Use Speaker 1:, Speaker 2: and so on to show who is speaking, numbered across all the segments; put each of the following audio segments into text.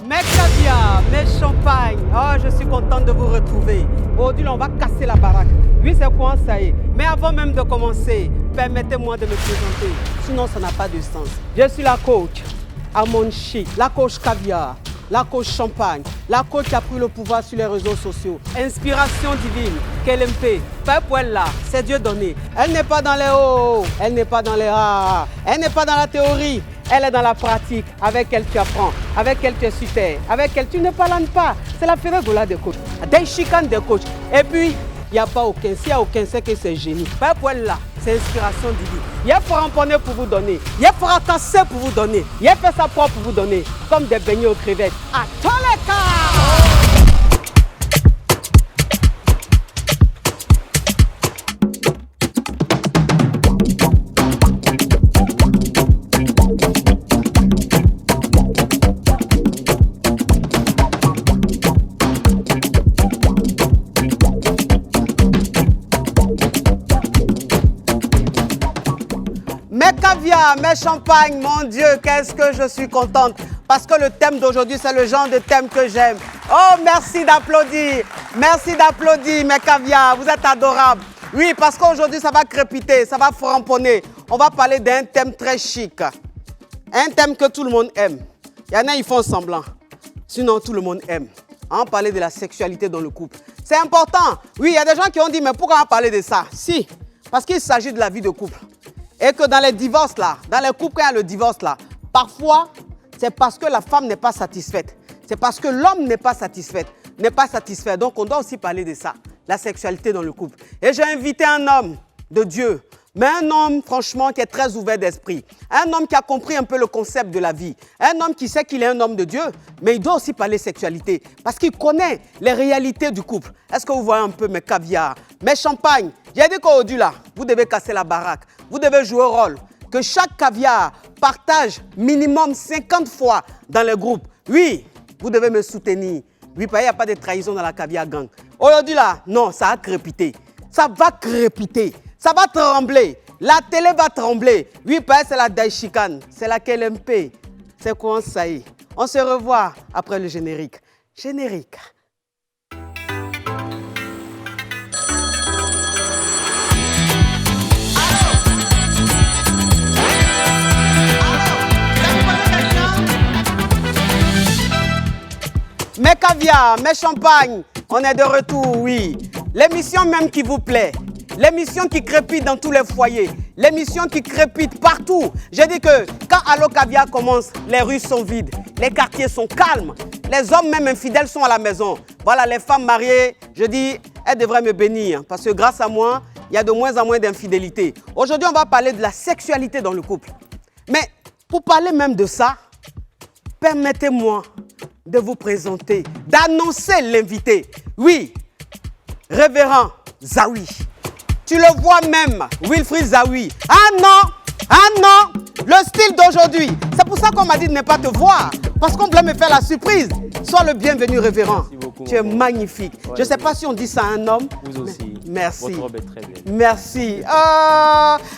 Speaker 1: Mes caviars, mes champagnes, oh, je suis contente de vous retrouver. Aujourd'hui, on va casser la baraque. Oui, c'est quoi, ça y est. Mais avant même de commencer, permettez-moi de me présenter. Sinon, ça n'a pas de sens. Je suis la coach Harmon Chic, la coach caviar, la coach champagne, la coach qui a pris le pouvoir sur les réseaux sociaux. Inspiration divine, KLMP, pas pour elle là, c'est Dieu donné. Elle n'est pas dans les hauts, elle n'est pas dans les rares, elle n'est pas dans la théorie. Elle est dans la pratique, avec elle tu apprends, avec elle tu es sur terre, avec elle tu ne parles pas. C'est la Ferregola des coachs, des chicanes des coachs. Et puis, il n'y a pas aucun, s'il n'y a aucun, c'est que c'est génie. Pas pour elle là, c'est inspiration divine. Il y a framponné pour vous donner, il y a fracassé pour vous donner, il y a fait sa propre pour vous donner, comme des beignets aux crevettes. À tous les cas! Mes caviars, mes champagnes, mon Dieu, qu'est-ce que je suis contente. Parce que le thème d'aujourd'hui, c'est le genre de thème que j'aime. Oh, merci d'applaudir. Merci d'applaudir, mes caviars. Vous êtes adorables. Oui, parce qu'aujourd'hui, ça va crépiter, ça va framponner. On va parler d'un thème très chic. Un thème que tout le monde aime. Il y en a, ils font semblant. Sinon, tout le monde aime. On va parler de la sexualité dans le couple. C'est important. Oui, il y a des gens qui ont dit, mais pourquoi on va parler de ça? Si, parce qu'il s'agit de la vie de couple. Et que dans les divorces là, dans les couples, quand il y a le divorce là, parfois, c'est parce que la femme n'est pas satisfaite. C'est parce que l'homme n'est pas satisfait. Donc, on doit aussi parler de ça, la sexualité dans le couple. Et j'ai invité un homme de Dieu, mais un homme, franchement, qui est très ouvert d'esprit. Un homme qui a compris un peu le concept de la vie. Un homme qui sait qu'il est un homme de Dieu, mais il doit aussi parler sexualité. Parce qu'il connaît les réalités du couple. Est-ce que vous voyez un peu mes caviars, mes champagnes? J'ai dit qu'aujourd'hui là, vous devez casser la baraque. Vous devez jouer au rôle. Que chaque caviar partage minimum 50 fois dans le groupe. Oui, vous devez me soutenir. Oui, il n'y a pas de trahison dans la caviar gang. Aujourd'hui là, non, ça a crépité. Ça va crépiter. Ça va trembler. La télé va trembler. Oui, c'est la Daishikan. C'est la KLMP. C'est quoi ça y est. On se revoit après le générique. Générique. Mes caviars, mes champagnes, on est de retour, oui. L'émission même qui vous plaît, l'émission qui crépite dans tous les foyers, l'émission qui crépite partout. J'ai dit que quand Allo Caviar commence, les rues sont vides, les quartiers sont calmes, les hommes même infidèles sont à la maison. Voilà, les femmes mariées, je dis, elles devraient me bénir parce que grâce à moi, il y a de moins en moins d'infidélité. Aujourd'hui, on va parler de la sexualité dans le couple. Mais pour parler même de ça, permettez-moi de vous présenter, d'annoncer l'invité. Oui, révérend Zawi. Tu le vois même, Wilfried Zawi. Ah non, le style d'aujourd'hui. C'est pour ça qu'on m'a dit de ne pas te voir, parce qu'on voulait me faire la surprise. Sois le bienvenu, révérend.
Speaker 2: Merci beaucoup.
Speaker 1: Tu es magnifique.
Speaker 2: Ouais,
Speaker 1: je ne sais pas si on dit ça à un homme.
Speaker 2: Vous aussi.
Speaker 1: Merci.
Speaker 2: Votre robe est très belle.
Speaker 1: Merci.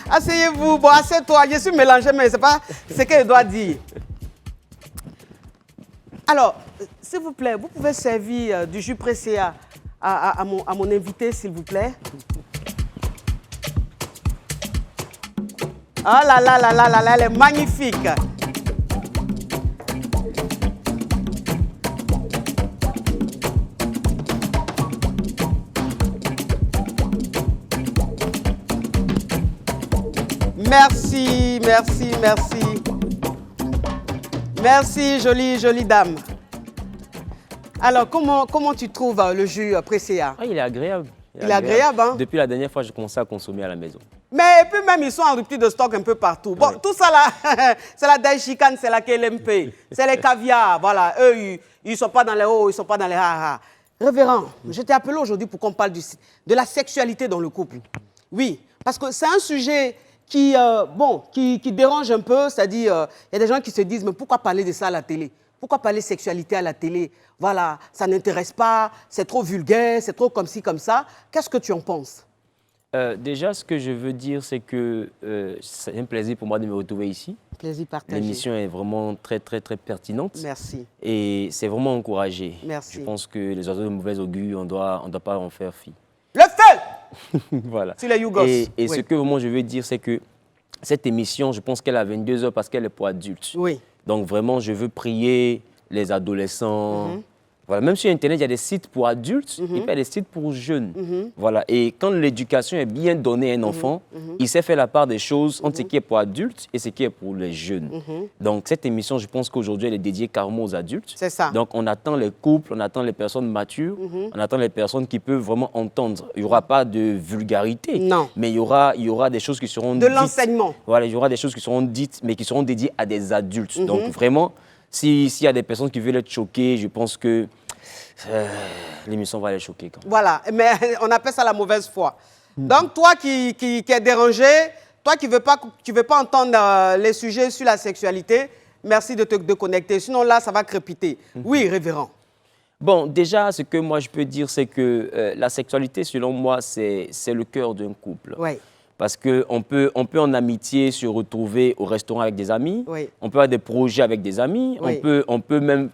Speaker 1: Asseyez-vous. Bon, assieds-toi. Je suis mélangé, mais ce n'est pas ce qu'elle doit dire. Alors, s'il vous plaît, vous pouvez servir du jus pressé à mon invité, s'il vous plaît. Oh là là là là là là, elle est magnifique. Merci, merci, merci. Merci, jolie dame. Alors, comment tu trouves le jus pressé?
Speaker 2: Il est agréable.
Speaker 1: Il est agréable, hein?
Speaker 2: Depuis la dernière fois, j'ai commencé à consommer à la maison.
Speaker 1: Mais et puis même, ils sont en rupture de stock un peu partout. Bon, tout ça là, c'est la Daishikan, c'est la KLMP, c'est les caviars, voilà. Eux, ils ne sont pas dans les hauts, ils ne sont pas dans les haha. Révérend, je t'ai appelé aujourd'hui pour qu'on parle de la sexualité dans le couple. Oui, parce que c'est un sujet qui dérange un peu, c'est-à-dire, il y a des gens qui se disent, mais pourquoi parler de ça à la télé? Pourquoi parler sexualité à la télé? Voilà, ça n'intéresse pas, c'est trop vulgaire, c'est trop comme ci, comme ça. Qu'est-ce que tu en penses?
Speaker 2: Déjà, ce que je veux dire, c'est que c'est un plaisir pour moi de me retrouver ici.
Speaker 1: Plaisir partagé.
Speaker 2: L'émission est vraiment très, très, très pertinente.
Speaker 1: Merci.
Speaker 2: Et c'est vraiment encouragé.
Speaker 1: Merci.
Speaker 2: Je pense que les oiseaux de mauvais augure, on doit pas en faire fi.
Speaker 1: Le feu
Speaker 2: Voilà.
Speaker 1: Sur les Yougos.
Speaker 2: Et
Speaker 1: oui.
Speaker 2: ce que moi je veux dire, c'est que cette émission, je pense qu'elle a 22 heures parce qu'elle est pour adultes.
Speaker 1: Oui.
Speaker 2: Donc vraiment, je veux prier les adolescents. Voilà, même sur Internet, il y a des sites pour adultes et puis il y a des sites pour jeunes. Voilà. Et quand l'éducation est bien donnée à un enfant, il sait faire la part des choses entre ce qui est pour adultes et ce qui est pour les jeunes. Donc cette émission, je pense qu'aujourd'hui, elle est dédiée carrément aux adultes.
Speaker 1: C'est ça.
Speaker 2: Donc on attend les couples, on attend les personnes matures, on attend les personnes qui peuvent vraiment entendre. Il n'y aura pas de vulgarité,
Speaker 1: non.
Speaker 2: mais il y aura des choses qui seront dites.
Speaker 1: De l'enseignement.
Speaker 2: Voilà, il y aura des choses qui seront dites, mais qui seront dédiées à des adultes. Donc vraiment, s'il y a des personnes qui veulent être choquées, je pense que l'émission va les choquer. Quand même.
Speaker 1: Voilà, mais on appelle ça la mauvaise foi. Donc, toi qui es dérangé, toi qui ne veux pas entendre les sujets sur la sexualité, merci de te connecter. Sinon, là, ça va crépiter. Oui, révérend.
Speaker 2: Bon, déjà, ce que moi je peux dire, c'est que la sexualité, selon moi, c'est le cœur d'un couple.
Speaker 1: Oui.
Speaker 2: Parce qu'on peut en amitié se retrouver au restaurant avec des amis,
Speaker 1: oui.
Speaker 2: On peut avoir des projets avec des amis,
Speaker 1: oui.
Speaker 2: on peut même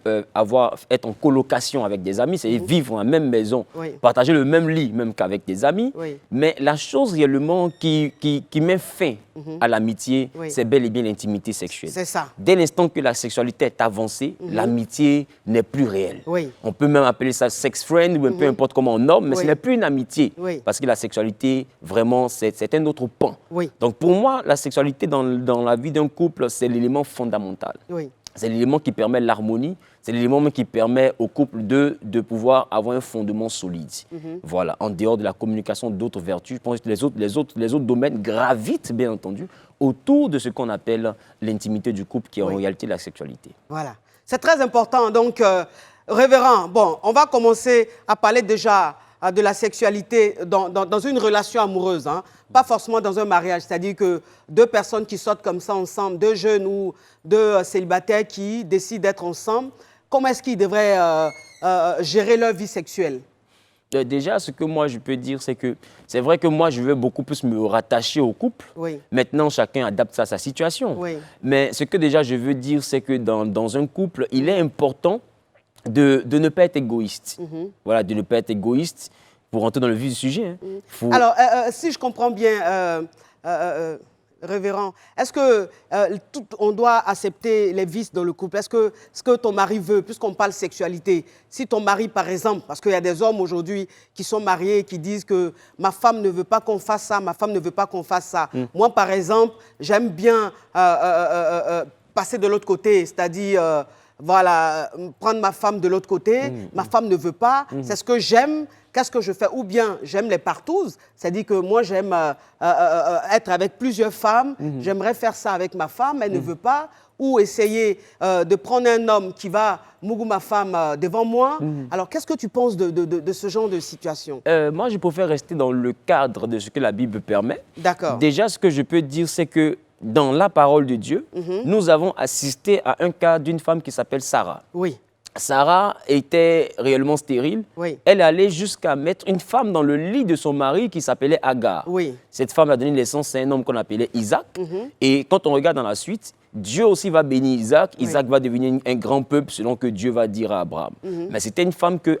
Speaker 2: être en colocation avec des amis, c'est vivre dans la même maison,
Speaker 1: oui.
Speaker 2: partager le même lit même qu'avec des amis.
Speaker 1: Oui.
Speaker 2: Mais la chose réellement qui met fin à l'amitié,
Speaker 1: oui.
Speaker 2: c'est bel et bien l'intimité sexuelle.
Speaker 1: C'est ça.
Speaker 2: Dès l'instant que la sexualité est avancée, l'amitié n'est plus réelle.
Speaker 1: Oui.
Speaker 2: On peut même appeler ça sex friend ou peu importe comment on nomme, mais
Speaker 1: oui.
Speaker 2: ce n'est plus une amitié.
Speaker 1: Oui.
Speaker 2: Parce que la sexualité, vraiment, c'est un autre pan.
Speaker 1: Oui.
Speaker 2: Donc pour moi, la sexualité dans la vie d'un couple, c'est l'élément fondamental.
Speaker 1: Oui.
Speaker 2: C'est l'élément qui permet l'harmonie, c'est l'élément qui permet au couple de pouvoir avoir un fondement solide. Voilà, en dehors de la communication d'autres vertus, je pense que les autres domaines gravitent, bien entendu, autour de ce qu'on appelle l'intimité du couple, qui est en réalité la sexualité.
Speaker 1: Voilà, c'est très important. Donc, révérend, bon, on va commencer à parler déjà de la sexualité dans une relation amoureuse, hein. Pas forcément dans un mariage, c'est-à-dire que deux personnes qui sortent comme ça ensemble, deux jeunes ou deux célibataires qui décident d'être ensemble, comment est-ce qu'ils devraient gérer leur vie sexuelle?
Speaker 2: Déjà, ce que moi je peux dire, c'est que c'est vrai que moi je veux beaucoup plus me rattacher au couple.
Speaker 1: Oui.
Speaker 2: Maintenant, chacun adapte ça à sa situation.
Speaker 1: Oui.
Speaker 2: Mais ce que déjà je veux dire, c'est que dans un couple, il est important de ne pas être égoïste. Voilà, de ne pas être égoïste pour rentrer dans le vif du sujet. Hein.
Speaker 1: Alors, si je comprends bien, révérend, est-ce que on doit accepter les vices dans le couple? Est-ce que ce que ton mari veut, puisqu'on parle sexualité, si ton mari, par exemple, parce qu'il y a des hommes aujourd'hui qui sont mariés et qui disent que ma femme ne veut pas qu'on fasse ça, ma femme ne veut pas qu'on fasse ça. Moi, par exemple, j'aime bien passer de l'autre côté, c'est-à-dire... voilà, prendre ma femme de l'autre côté, ma femme ne veut pas, c'est ce que j'aime, qu'est-ce que je fais? Ou bien j'aime les partouzes, c'est-à-dire que moi j'aime être avec plusieurs femmes, j'aimerais faire ça avec ma femme, elle ne veut pas, ou essayer de prendre un homme qui va mougou ma femme devant moi. Alors qu'est-ce que tu penses de ce genre de situation?
Speaker 2: Moi je préfère rester dans le cadre de ce que la Bible permet.
Speaker 1: D'accord.
Speaker 2: Déjà, ce que je peux dire, c'est que dans la parole de Dieu, nous avons assisté à un cas d'une femme qui s'appelle Sarah.
Speaker 1: Oui.
Speaker 2: Sarah était réellement stérile.
Speaker 1: Oui.
Speaker 2: Elle allait jusqu'à mettre une femme dans le lit de son mari qui s'appelait Agar.
Speaker 1: Oui.
Speaker 2: Cette femme a donné naissance à un homme qu'on appelait Isaac. Et quand on regarde dans la suite, Dieu aussi va bénir Isaac. Isaac va devenir un grand peuple selon que Dieu va dire à Abraham. Mais c'était une femme que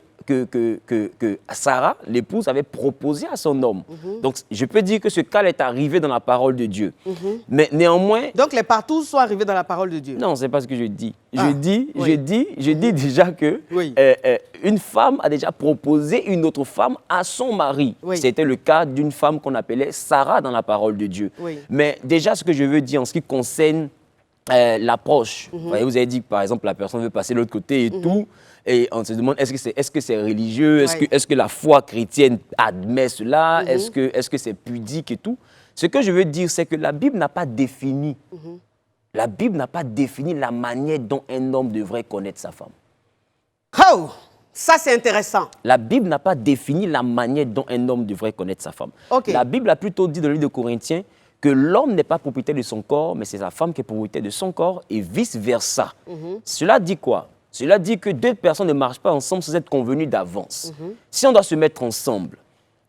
Speaker 2: Sarah, l'épouse, avait proposé à son homme. Donc, je peux dire que ce cas est arrivé dans la parole de Dieu. Mais néanmoins...
Speaker 1: Donc, les partouzes sont arrivés dans la parole de Dieu?
Speaker 2: Non, c'est pas ce que je dis. Je dis déjà que une femme a déjà proposé une autre femme à son mari.
Speaker 1: Oui.
Speaker 2: C'était le cas d'une femme qu'on appelait Sarah dans la parole de Dieu.
Speaker 1: Oui.
Speaker 2: Mais déjà, ce que je veux dire en ce qui concerne l'approche, vous avez dit que, par exemple, la personne veut passer de l'autre côté et tout, et on se demande, est-ce que c'est religieux, est-ce que la foi chrétienne admet cela, est-ce que c'est pudique et tout. Ce que je veux dire, c'est que la Bible n'a pas défini, la Bible n'a pas défini la manière dont un homme devrait connaître sa femme.
Speaker 1: Oh, ça c'est intéressant.
Speaker 2: La Bible n'a pas défini la manière dont un homme devrait connaître sa femme.
Speaker 1: Okay.
Speaker 2: La Bible a plutôt dit dans le livre de Corinthiens que l'homme n'est pas propriétaire de son corps, mais c'est sa femme qui est propriétaire de son corps et vice-versa. Cela dit quoi? Cela dit que deux personnes ne marchent pas ensemble sans être convenues d'avance. Si on doit se mettre ensemble,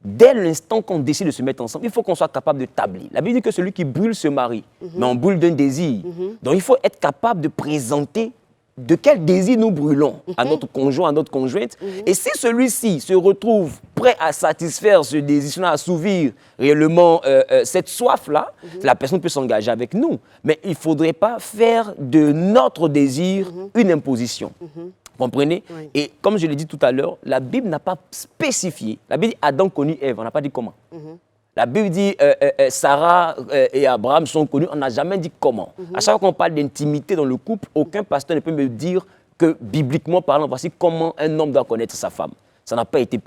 Speaker 2: dès l'instant qu'on décide de se mettre ensemble, il faut qu'on soit capable de tabler. La Bible dit que celui qui brûle se marie, mais on brûle d'un désir. Donc il faut être capable de présenter de quel désir nous brûlons à notre conjoint, à notre conjointe. Et si celui-ci se retrouve prêt à satisfaire ce désir, à assouvir réellement cette soif-là, la personne peut s'engager avec nous. Mais il ne faudrait pas faire de notre désir une imposition. Vous comprenez?
Speaker 1: Oui.
Speaker 2: Et comme je l'ai dit tout à l'heure, la Bible n'a pas spécifié. La Bible dit Adam connut Ève, on n'a pas dit comment. La Bible dit Sarah et Abraham sont connus, on n'a jamais dit comment. À chaque fois qu'on parle d'intimité dans le couple, aucun pasteur ne peut me dire que bibliquement parlant, voici comment un homme doit connaître sa femme. Ça n'a pas été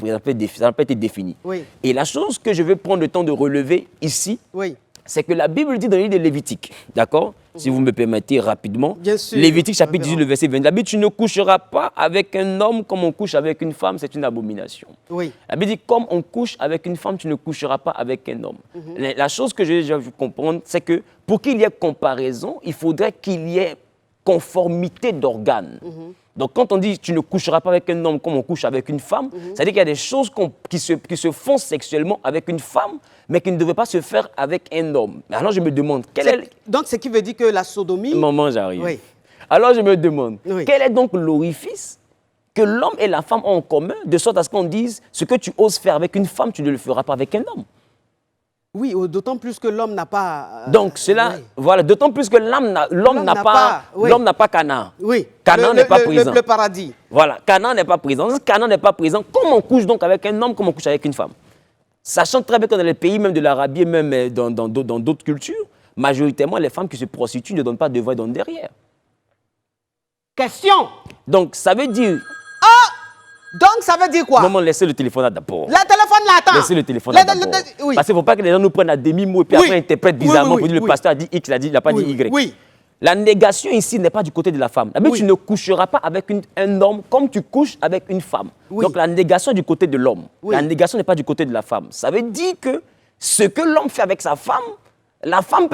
Speaker 2: défini.
Speaker 1: Oui.
Speaker 2: Et la chose que je vais prendre le temps de relever ici,
Speaker 1: Oui.
Speaker 2: c'est que la Bible dit dans le livre de Lévitique, d'accord? Si vous me permettez rapidement.
Speaker 1: Bien sûr.
Speaker 2: Lévitique chapitre 18, le verset 20. La Bible, tu ne coucheras pas avec un homme comme on couche avec une femme, c'est une abomination.
Speaker 1: Oui.
Speaker 2: La Bible dit, comme on couche avec une femme, tu ne coucheras pas avec un homme. La chose que je veux comprendre, c'est que pour qu'il y ait comparaison, il faudrait qu'il y ait conformité d'organes. Donc, quand on dit tu ne coucheras pas avec un homme comme on couche avec une femme, ça veut dire qu'il y a des choses qui se font sexuellement avec une femme, mais qui ne devraient pas se faire avec un homme. Alors, je me demande,
Speaker 1: Donc, ce qui veut dire que la sodomie...
Speaker 2: Maman, j'arrive.
Speaker 1: Oui.
Speaker 2: Alors, je me demande,
Speaker 1: Oui.
Speaker 2: quel est donc l'orifice que l'homme et la femme ont en commun, de sorte à ce qu'on dise, ce que tu oses faire avec une femme, tu ne le feras pas avec un homme.
Speaker 1: Oui, d'autant plus que l'homme n'a pas...
Speaker 2: Donc, cela,
Speaker 1: oui.
Speaker 2: voilà, d'autant plus que l'homme n'a pas Canaan.
Speaker 1: Oui.
Speaker 2: Canaan n'est pas présent.
Speaker 1: Le paradis.
Speaker 2: Voilà, Canaan n'est pas présent. Si Canaan n'est pas présent, comment on couche donc avec un homme, comment on couche avec une femme? Sachant très bien que dans les pays, même de l'Arabie, et même dans d'autres cultures, majoritairement, les femmes qui se prostituent ne donnent pas devant et donnent derrière.
Speaker 1: Question.
Speaker 2: Donc, ça veut dire...
Speaker 1: Donc, ça veut dire quoi?
Speaker 2: Maman, laissez le téléphone là d'abord.
Speaker 1: Le téléphone là, attends.
Speaker 2: Laissez le téléphone là d'abord.
Speaker 1: Oui.
Speaker 2: Parce qu'il ne faut pas que les gens nous prennent à demi-mot et puis après interprètent bizarrement pour dire le pasteur a dit X, il n'a pas dit Y.
Speaker 1: Oui.
Speaker 2: La négation ici n'est pas du côté de la femme. Mais tu ne coucheras pas avec un homme comme tu couches avec une femme.
Speaker 1: Oui.
Speaker 2: Donc la négation est du côté de l'homme.
Speaker 1: Oui.
Speaker 2: La négation n'est pas du côté de la femme. Ça veut dire que ce que l'homme fait avec sa femme, la femme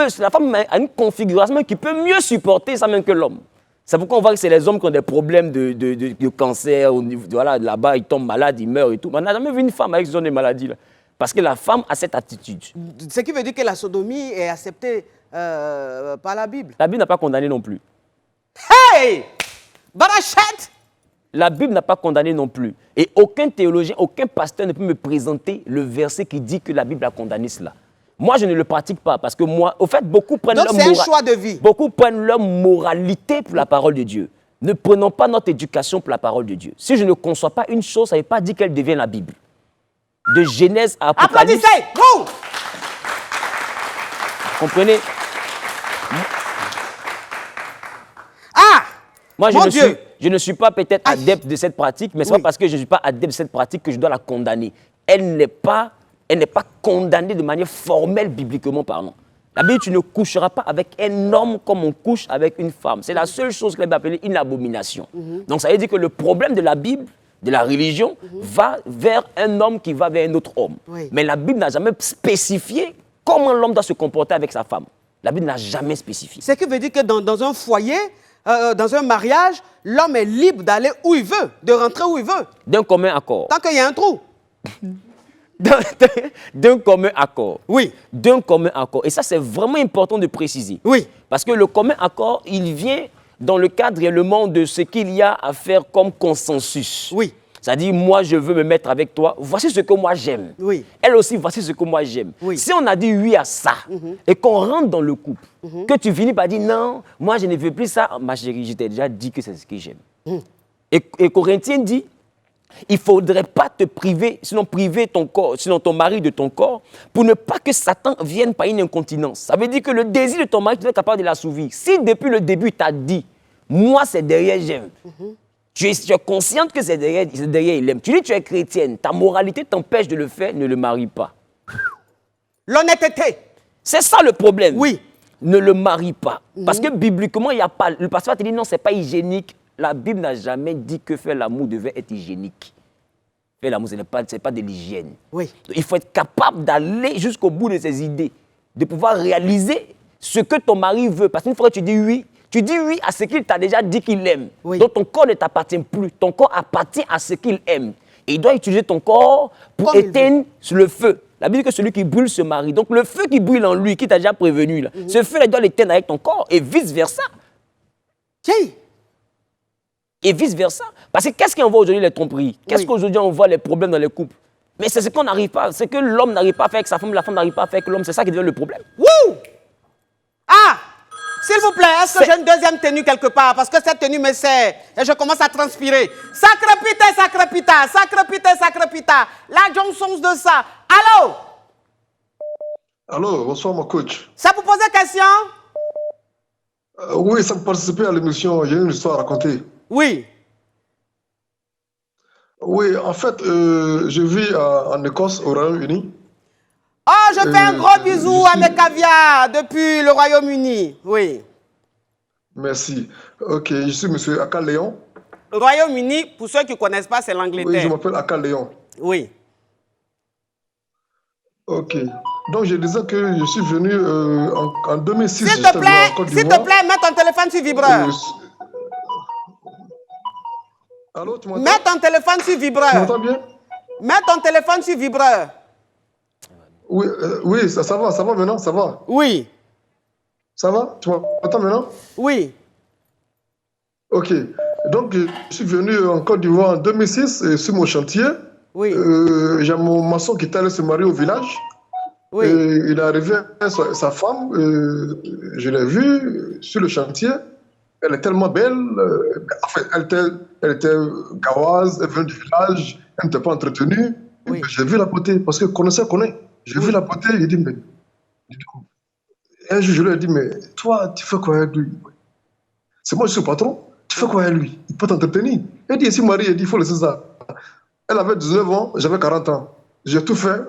Speaker 2: a une configuration qui peut mieux supporter ça même que l'homme. C'est pourquoi on voit que c'est les hommes qui ont des problèmes de cancer, voilà, là-bas ils tombent malades, ils meurent et tout. Mais on n'a jamais vu une femme avec ce genre de maladie là. Parce que la femme a cette attitude.
Speaker 1: Ce qui veut dire que la sodomie est acceptée par la Bible.
Speaker 2: La Bible n'a pas condamné non plus.
Speaker 1: Hey! Barachette!
Speaker 2: La Bible n'a pas condamné non plus. Et aucun théologien, aucun pasteur ne peut me présenter le verset qui dit que la Bible a condamné cela. Moi, je ne le pratique pas parce que moi, au fait, beaucoup prennent
Speaker 1: Donc, c'est un choix de vie.
Speaker 2: Beaucoup prennent leur moralité pour la parole de Dieu. Ne prenons pas notre éducation pour la parole de Dieu. Si je ne conçois pas une chose, ça ne veut pas dire qu'elle devient la Bible. De Genèse à Apocalypse.
Speaker 1: Applaudissez! Vous!
Speaker 2: Comprenez?
Speaker 1: Ah!
Speaker 2: Moi,
Speaker 1: Mon Dieu!
Speaker 2: Je ne suis pas peut-être adepte de cette pratique, mais ce n'est pas parce que je ne suis pas adepte de cette pratique que je dois la condamner. Elle n'est pas condamnée de manière formelle, bibliquement parlant. La Bible, tu ne coucheras pas avec un homme comme on couche avec une femme. C'est la seule chose que la Bible appelle une abomination. Donc, ça veut dire que le problème de la Bible, de la religion, va vers un homme qui va vers un autre homme.
Speaker 1: Oui.
Speaker 2: Mais la Bible n'a jamais spécifié comment l'homme doit se comporter avec sa femme. La Bible n'a jamais spécifié.
Speaker 1: Ce qui veut dire que dans un foyer, dans un mariage, l'homme est libre d'aller où il veut, de rentrer où il veut.
Speaker 2: D'un commun accord.
Speaker 1: Tant qu'il y a un trou.
Speaker 2: D'un commun accord.
Speaker 1: Oui.
Speaker 2: D'un commun accord. Et ça, c'est vraiment important de préciser.
Speaker 1: Oui.
Speaker 2: Parce que le commun accord, il vient dans le cadre réellement de ce qu'il y a à faire comme consensus.
Speaker 1: Oui.
Speaker 2: C'est-à-dire, moi, je veux me mettre avec toi. Voici ce que moi, j'aime.
Speaker 1: Oui.
Speaker 2: Elle aussi, voici ce que moi, j'aime.
Speaker 1: Oui.
Speaker 2: Si on a dit oui à ça, et qu'on rentre dans le couple, que tu finis par dire non, moi, je ne veux plus ça. Ma chérie, je t'ai déjà dit que c'est ce que j'aime. Et Corinthiens dit, il ne faudrait pas te priver, sinon priver ton corps, sinon ton mari de ton corps, pour ne pas que Satan vienne par une incontinence. Ça veut dire que le désir de ton mari, tu es capable de l'assouvir. Si depuis le début, il t'a dit, moi, c'est derrière, j'aime. Tu es consciente que c'est derrière, il aime. Tu dis que tu es chrétienne, ta moralité t'empêche de le faire, ne le marie pas.
Speaker 1: L'honnêteté.
Speaker 2: C'est ça le problème.
Speaker 1: Oui.
Speaker 2: Ne le marie pas. Parce que bibliquement, il n'y a pas. Le pasteur te dit non, ce n'est pas hygiénique. La Bible n'a jamais dit que faire l'amour devait être hygiénique. Faire l'amour, ce n'est pas de l'hygiène.
Speaker 1: Oui.
Speaker 2: Il faut être capable d'aller jusqu'au bout de ses idées, de pouvoir réaliser ce que ton mari veut. Parce qu'une fois que tu dis oui à ce qu'il t'a déjà dit qu'il aime.
Speaker 1: Oui.
Speaker 2: Donc ton corps ne t'appartient plus. Ton corps appartient à ce qu'il aime. Et il doit utiliser ton corps pour
Speaker 1: Comme il
Speaker 2: éteindre le feu. La Bible dit que celui qui brûle se marie. Donc le feu qui brûle en lui, qui t'a déjà prévenu, là, ce feu-là, il doit l'éteindre avec ton corps et vice-versa.
Speaker 1: Qui?
Speaker 2: Et vice-versa. Parce que qu'est-ce qu'on voit aujourd'hui les tromperies? Qu'est-ce qu'aujourd'hui on voit les problèmes dans les couples? Mais c'est ce qu'on n'arrive pas. C'est que l'homme n'arrive pas à faire avec sa femme, la femme n'arrive pas à faire avec l'homme. C'est ça qui devient le problème.
Speaker 1: Wouh! Ah! S'il vous plaît, est-ce que j'ai une deuxième tenue quelque part? Parce que cette tenue me sert et je commence à transpirer. Sacre pita, sacre pita, sacre pita, sacre pita. La Johnson de ça. Allô?
Speaker 3: Allô, bonsoir mon coach.
Speaker 1: Ça vous pose question?
Speaker 3: Oui, ça me participait à l'émission, j'ai une histoire à raconter.
Speaker 1: Oui.
Speaker 3: Oui, en fait, je vis en Écosse, au Royaume-Uni.
Speaker 1: Oh, je fais un gros bisou à mes caviars depuis le Royaume-Uni. Oui.
Speaker 3: Merci. Ok, je suis monsieur Akal Léon.
Speaker 1: Le Royaume-Uni, pour ceux qui ne connaissent pas, c'est
Speaker 3: Oui, je
Speaker 1: l'Angleterre.
Speaker 3: m'appelle Akal Léon.
Speaker 1: Oui.
Speaker 3: Ok. Donc, je disais que je suis venu en 2006.
Speaker 1: S'il te
Speaker 3: j'étais venu en Côte
Speaker 1: plaît,
Speaker 3: d'Ivoire.
Speaker 1: mets ton téléphone sur vibreur.
Speaker 3: Allô, tu m'entends?
Speaker 1: Mets ton téléphone sur
Speaker 3: Tu
Speaker 1: vibreur.
Speaker 3: m'entends bien?
Speaker 1: Mets ton téléphone sur vibreur.
Speaker 3: Oui, oui, ça va maintenant, ça va.
Speaker 1: Oui.
Speaker 3: Ça va? Tu m'entends maintenant?
Speaker 1: Oui.
Speaker 3: Ok. Donc, je suis venu en Côte d'Ivoire en 2006 sur mon chantier.
Speaker 1: Oui.
Speaker 3: J'ai mon maçon qui est allé se marier au village.
Speaker 1: Oui.
Speaker 3: Il est arrivé avec sa femme. Je l'ai vue sur le chantier. Elle est tellement belle. Enfin, elle était gaoise, elle venait du village. Elle n'était pas entretenue.
Speaker 1: Oui.
Speaker 3: J'ai vu la beauté parce que connaît. J'ai vu la beauté. Il dit, mais. Un jour, je lui ai dit, mais toi, tu fais quoi avec lui? C'est moi, je suis le patron. Tu fais quoi avec lui? Il peut t'entretenir. Elle dit, si Marie, elle dit, il faut laisser ça. Elle avait 19 ans, j'avais 40 ans. J'ai tout fait.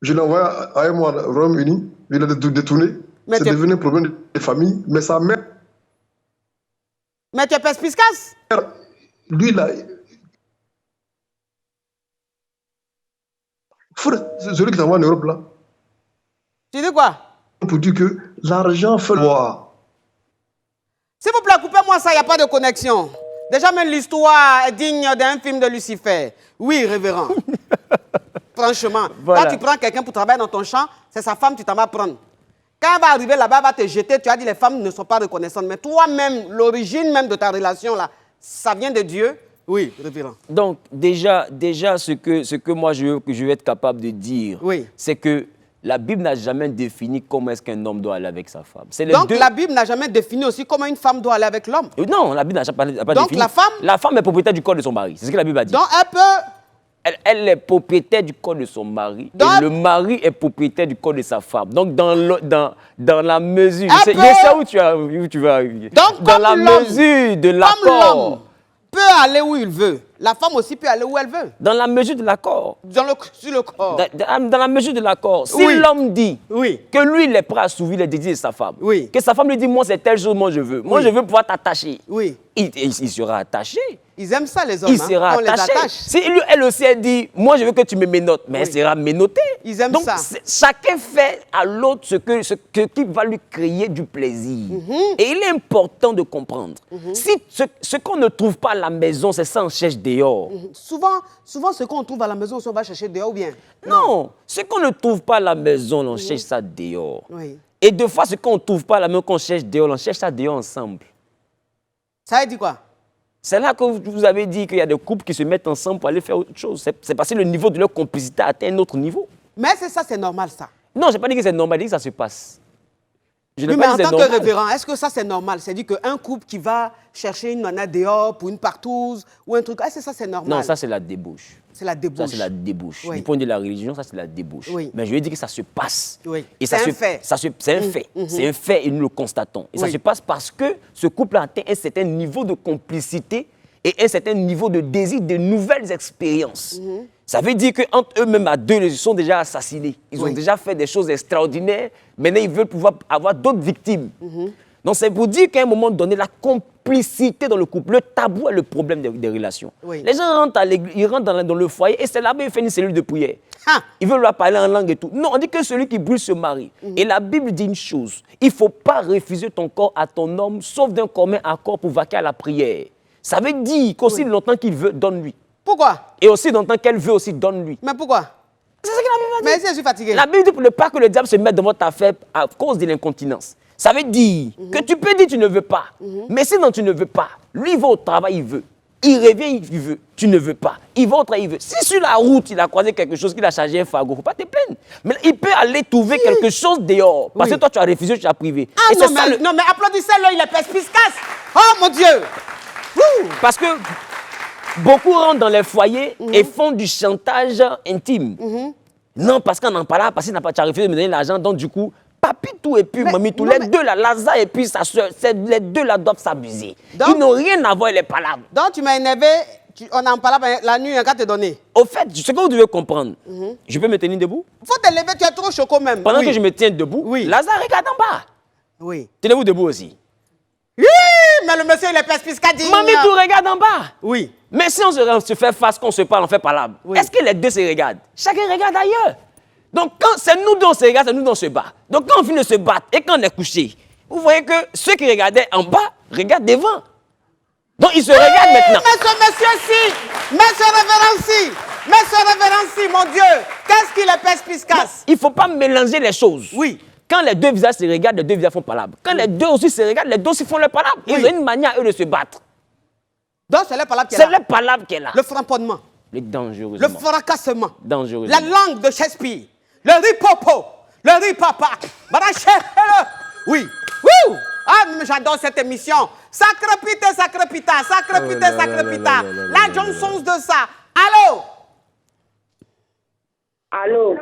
Speaker 3: Je l'ai envoyé à un mois au Royaume-Uni. Il a détourné. C'est devenu un problème de famille. Mais sa mère.
Speaker 1: Mais tu es perspicace?
Speaker 3: Lui, là. Celui qui t'envoie en Europe, là.
Speaker 1: Tu dis quoi?
Speaker 3: Pour dire que l'argent fait loi.
Speaker 1: S'il vous plaît, coupez-moi ça, il n'y a pas de connexion. Déjà, même l'histoire est digne d'un film de Lucifer. Oui, révérend. Franchement.
Speaker 2: Voilà.
Speaker 1: Quand tu prends quelqu'un pour travailler dans ton champ, c'est sa femme, tu t'en vas prendre. Quand elle va arriver là-bas, elle va te jeter. Tu as dit les femmes ne sont pas reconnaissantes. Mais toi-même, l'origine même de ta relation, là, ça vient de Dieu. Oui, révérend.
Speaker 2: Donc, déjà ce que moi je vais être capable de dire,
Speaker 1: Oui.
Speaker 2: c'est que la Bible n'a jamais défini comment est-ce qu'un homme doit aller avec sa femme.
Speaker 1: Donc, la Bible n'a jamais défini aussi comment une femme doit aller avec l'homme.
Speaker 2: Non, la Bible n'a pas défini.
Speaker 1: Donc, la femme...
Speaker 2: La femme est propriétaire du corps de son mari. C'est ce que la Bible a dit.
Speaker 1: Donc, elle peut...
Speaker 2: Elle est propriétaire du corps de son mari.
Speaker 1: Donc,
Speaker 2: et le mari est propriétaire du corps de sa femme. Donc, dans la mesure...
Speaker 1: Elle
Speaker 2: Je sais où tu vas arriver.
Speaker 1: Donc,
Speaker 2: dans
Speaker 1: comme
Speaker 2: la
Speaker 1: l'homme-
Speaker 2: mesure de
Speaker 1: Comme
Speaker 2: l'accord.
Speaker 1: l'homme peut aller où il veut, la femme aussi peut aller où elle veut.
Speaker 2: Dans la mesure de l'accord.
Speaker 1: Sur le corps.
Speaker 2: Dans la mesure de l'accord. Si
Speaker 1: Oui.
Speaker 2: l'homme dit
Speaker 1: Oui.
Speaker 2: que lui, il est prêt à assouvir les désirs de sa femme,
Speaker 1: Oui.
Speaker 2: que sa femme lui dit, moi, c'est telle chose, moi, je veux. Moi,
Speaker 1: Oui.
Speaker 2: je veux pouvoir t'attacher.
Speaker 1: Oui.
Speaker 2: Il sera attaché.
Speaker 1: Ils aiment ça, les hommes.
Speaker 2: Il sera
Speaker 1: on les
Speaker 2: attaché.
Speaker 1: attache.
Speaker 2: Si elle aussi, elle dit, moi, je veux que tu me ménotes, mais
Speaker 1: Oui.
Speaker 2: elle sera ménotée.
Speaker 1: Ils aiment
Speaker 2: Donc,
Speaker 1: ça.
Speaker 2: chacun fait à l'autre qui va lui créer du plaisir. Et il est important de comprendre. Si ce qu'on ne trouve pas à la maison, c'est ça, on cherche dehors.
Speaker 1: Souvent, ce qu'on trouve à la maison, on va chercher dehors ou bien.
Speaker 2: Non, ce qu'on ne trouve pas à la maison, on cherche ça dehors.
Speaker 1: Oui.
Speaker 2: Et deux fois, ce qu'on ne trouve pas à la maison, qu'on cherche dehors, on cherche ça dehors ensemble.
Speaker 1: Ça veut dire quoi?
Speaker 2: C'est là que vous avez dit qu'il y a des couples qui se mettent ensemble pour aller faire autre chose. C'est parce que le niveau de leur complicité a atteint un autre niveau.
Speaker 1: Mais c'est ça, c'est normal, ça.
Speaker 2: Non, je n'ai pas dit que c'est normal, j'ai dit que ça se passe. Je n'ai
Speaker 1: Oui,
Speaker 2: pas
Speaker 1: mais en
Speaker 2: dit que c'est
Speaker 1: tant que
Speaker 2: normal.
Speaker 1: révérend, est-ce que ça, c'est normal? C'est-à-dire qu'un couple qui va chercher une nana dehors pour une partouze ou un truc, est-ce que ça, c'est normal?
Speaker 2: Non, ça, c'est la débauche.
Speaker 1: C'est la débauche.
Speaker 2: Ça, c'est la débauche.
Speaker 1: Oui.
Speaker 2: Du point de vue de la religion, ça, c'est la débauche.
Speaker 1: Oui.
Speaker 2: Mais je lui ai dit que ça se passe.
Speaker 1: Oui.
Speaker 2: Et
Speaker 1: C'est
Speaker 2: ça
Speaker 1: un fait.
Speaker 2: C'est un fait. C'est un fait et nous le constatons. Et ça
Speaker 1: Oui.
Speaker 2: se passe parce que ce couple a atteint un certain niveau de complicité et un certain niveau de désir de nouvelles expériences. Ça veut dire qu'entre eux-mêmes à deux, ils sont déjà assassinés. Ils
Speaker 1: Oui.
Speaker 2: ont déjà fait des choses extraordinaires. Maintenant, ils veulent pouvoir avoir d'autres victimes. Donc, c'est pour dire qu'à un moment donné, la complicité dans le couple, le tabou est le problème des relations.
Speaker 1: Oui.
Speaker 2: Les gens rentrent à l'église, ils rentrent dans le foyer et c'est là-bas qu'ils font une cellule de prière.
Speaker 1: Ah.
Speaker 2: Ils veulent leur parler en langue et tout. Non, on dit que celui qui brûle se marie. Et la Bible dit une chose, il ne faut pas refuser ton corps à ton homme, sauf d'un commun accord pour vaquer à la prière. Ça veut dire qu'aussi longtemps qu'il veut, donne-lui.
Speaker 1: Pourquoi?
Speaker 2: Et aussi, dans le temps qu'elle veut aussi, donne-lui.
Speaker 1: Mais pourquoi?
Speaker 2: C'est ça que la Bible
Speaker 1: Mais
Speaker 2: dit.
Speaker 1: si je suis fatigué.
Speaker 2: La Bible dit pour ne pas que le diable se mette dans votre affaire à cause de l'incontinence. Ça veut dire que tu peux dire tu ne veux pas. Mais si non, tu ne veux pas, lui il va au travail, il veut. Il revient, il veut. Tu ne veux pas. Il va au travail, il veut. Si sur la route, il a croisé quelque chose, qu'il a chargé un fagot, il ne faut pas te plaindre. Mais il peut aller trouver quelque chose dehors. Parce que toi, tu as refusé, tu as privé.
Speaker 1: Ah
Speaker 2: Et
Speaker 1: non,
Speaker 2: c'est ça,
Speaker 1: non, mais applaudissez-le, il est perspicace. Oh mon Dieu. Ouh.
Speaker 2: Parce que beaucoup rentrent dans les foyers et font du chantage intime. Non, parce qu'on en parle, parce qu'il n'a pas refusé de me donner l'argent, donc du coup, papi tout et puis mamie tout, les deux là, Lazare et puis sa soeur, les deux là doivent s'abuser. Ils n'ont rien à voir avec les palabres.
Speaker 1: Donc tu m'as énervé, on en parlait la nuit, un gars te donné.
Speaker 2: Au fait, ce que vous devez comprendre, je peux me tenir debout?
Speaker 1: Faut te lever, tu es trop choco même.
Speaker 2: Pendant
Speaker 1: Oui.
Speaker 2: que je me tiens debout,
Speaker 1: Oui.
Speaker 2: Lazare regarde en bas.
Speaker 1: Oui.
Speaker 2: Tenez-vous debout aussi.
Speaker 1: Oui, mais le monsieur, il est perspicace.
Speaker 2: Mamie tout regarde en bas.
Speaker 1: Oui.
Speaker 2: Mais si on se fait face, qu'on se parle, on fait palabre,
Speaker 1: Oui.
Speaker 2: est-ce que les deux se regardent? Chacun regarde ailleurs. Donc, quand c'est nous dont on se regarde, c'est nous dont on se bat. Donc, quand on finit de se battre et quand on est couché, vous voyez que ceux qui regardaient en bas regardent devant. Donc, ils se regardent maintenant.
Speaker 1: Mais ce monsieur-ci, mais ce révérend-ci, mais ce révérend-ci, mon Dieu, qu'est-ce qu'il est perspicace?
Speaker 2: Il ne faut pas mélanger les choses.
Speaker 1: Oui.
Speaker 2: Quand les deux visages se regardent, les deux visages font palabre. Quand les deux aussi se regardent, les deux aussi font le palabre.
Speaker 1: Oui.
Speaker 2: Ils ont une manière, eux, de se battre.
Speaker 1: Donc c'est le palabre qui est
Speaker 2: C'est
Speaker 1: là.
Speaker 2: le palabre qui est là.
Speaker 1: Le framponnement,
Speaker 2: Le dangereusement.
Speaker 1: le fracassement,
Speaker 2: Dangereusement.
Speaker 1: la langue de Shakespeare, le ripopo, le ripapa, oui. Wouh! Ah, mais j'adore cette émission. Sacrepita, sacrepita, sacrepita, sacrepita. La Johnsons de ça. Allô?
Speaker 4: Allô?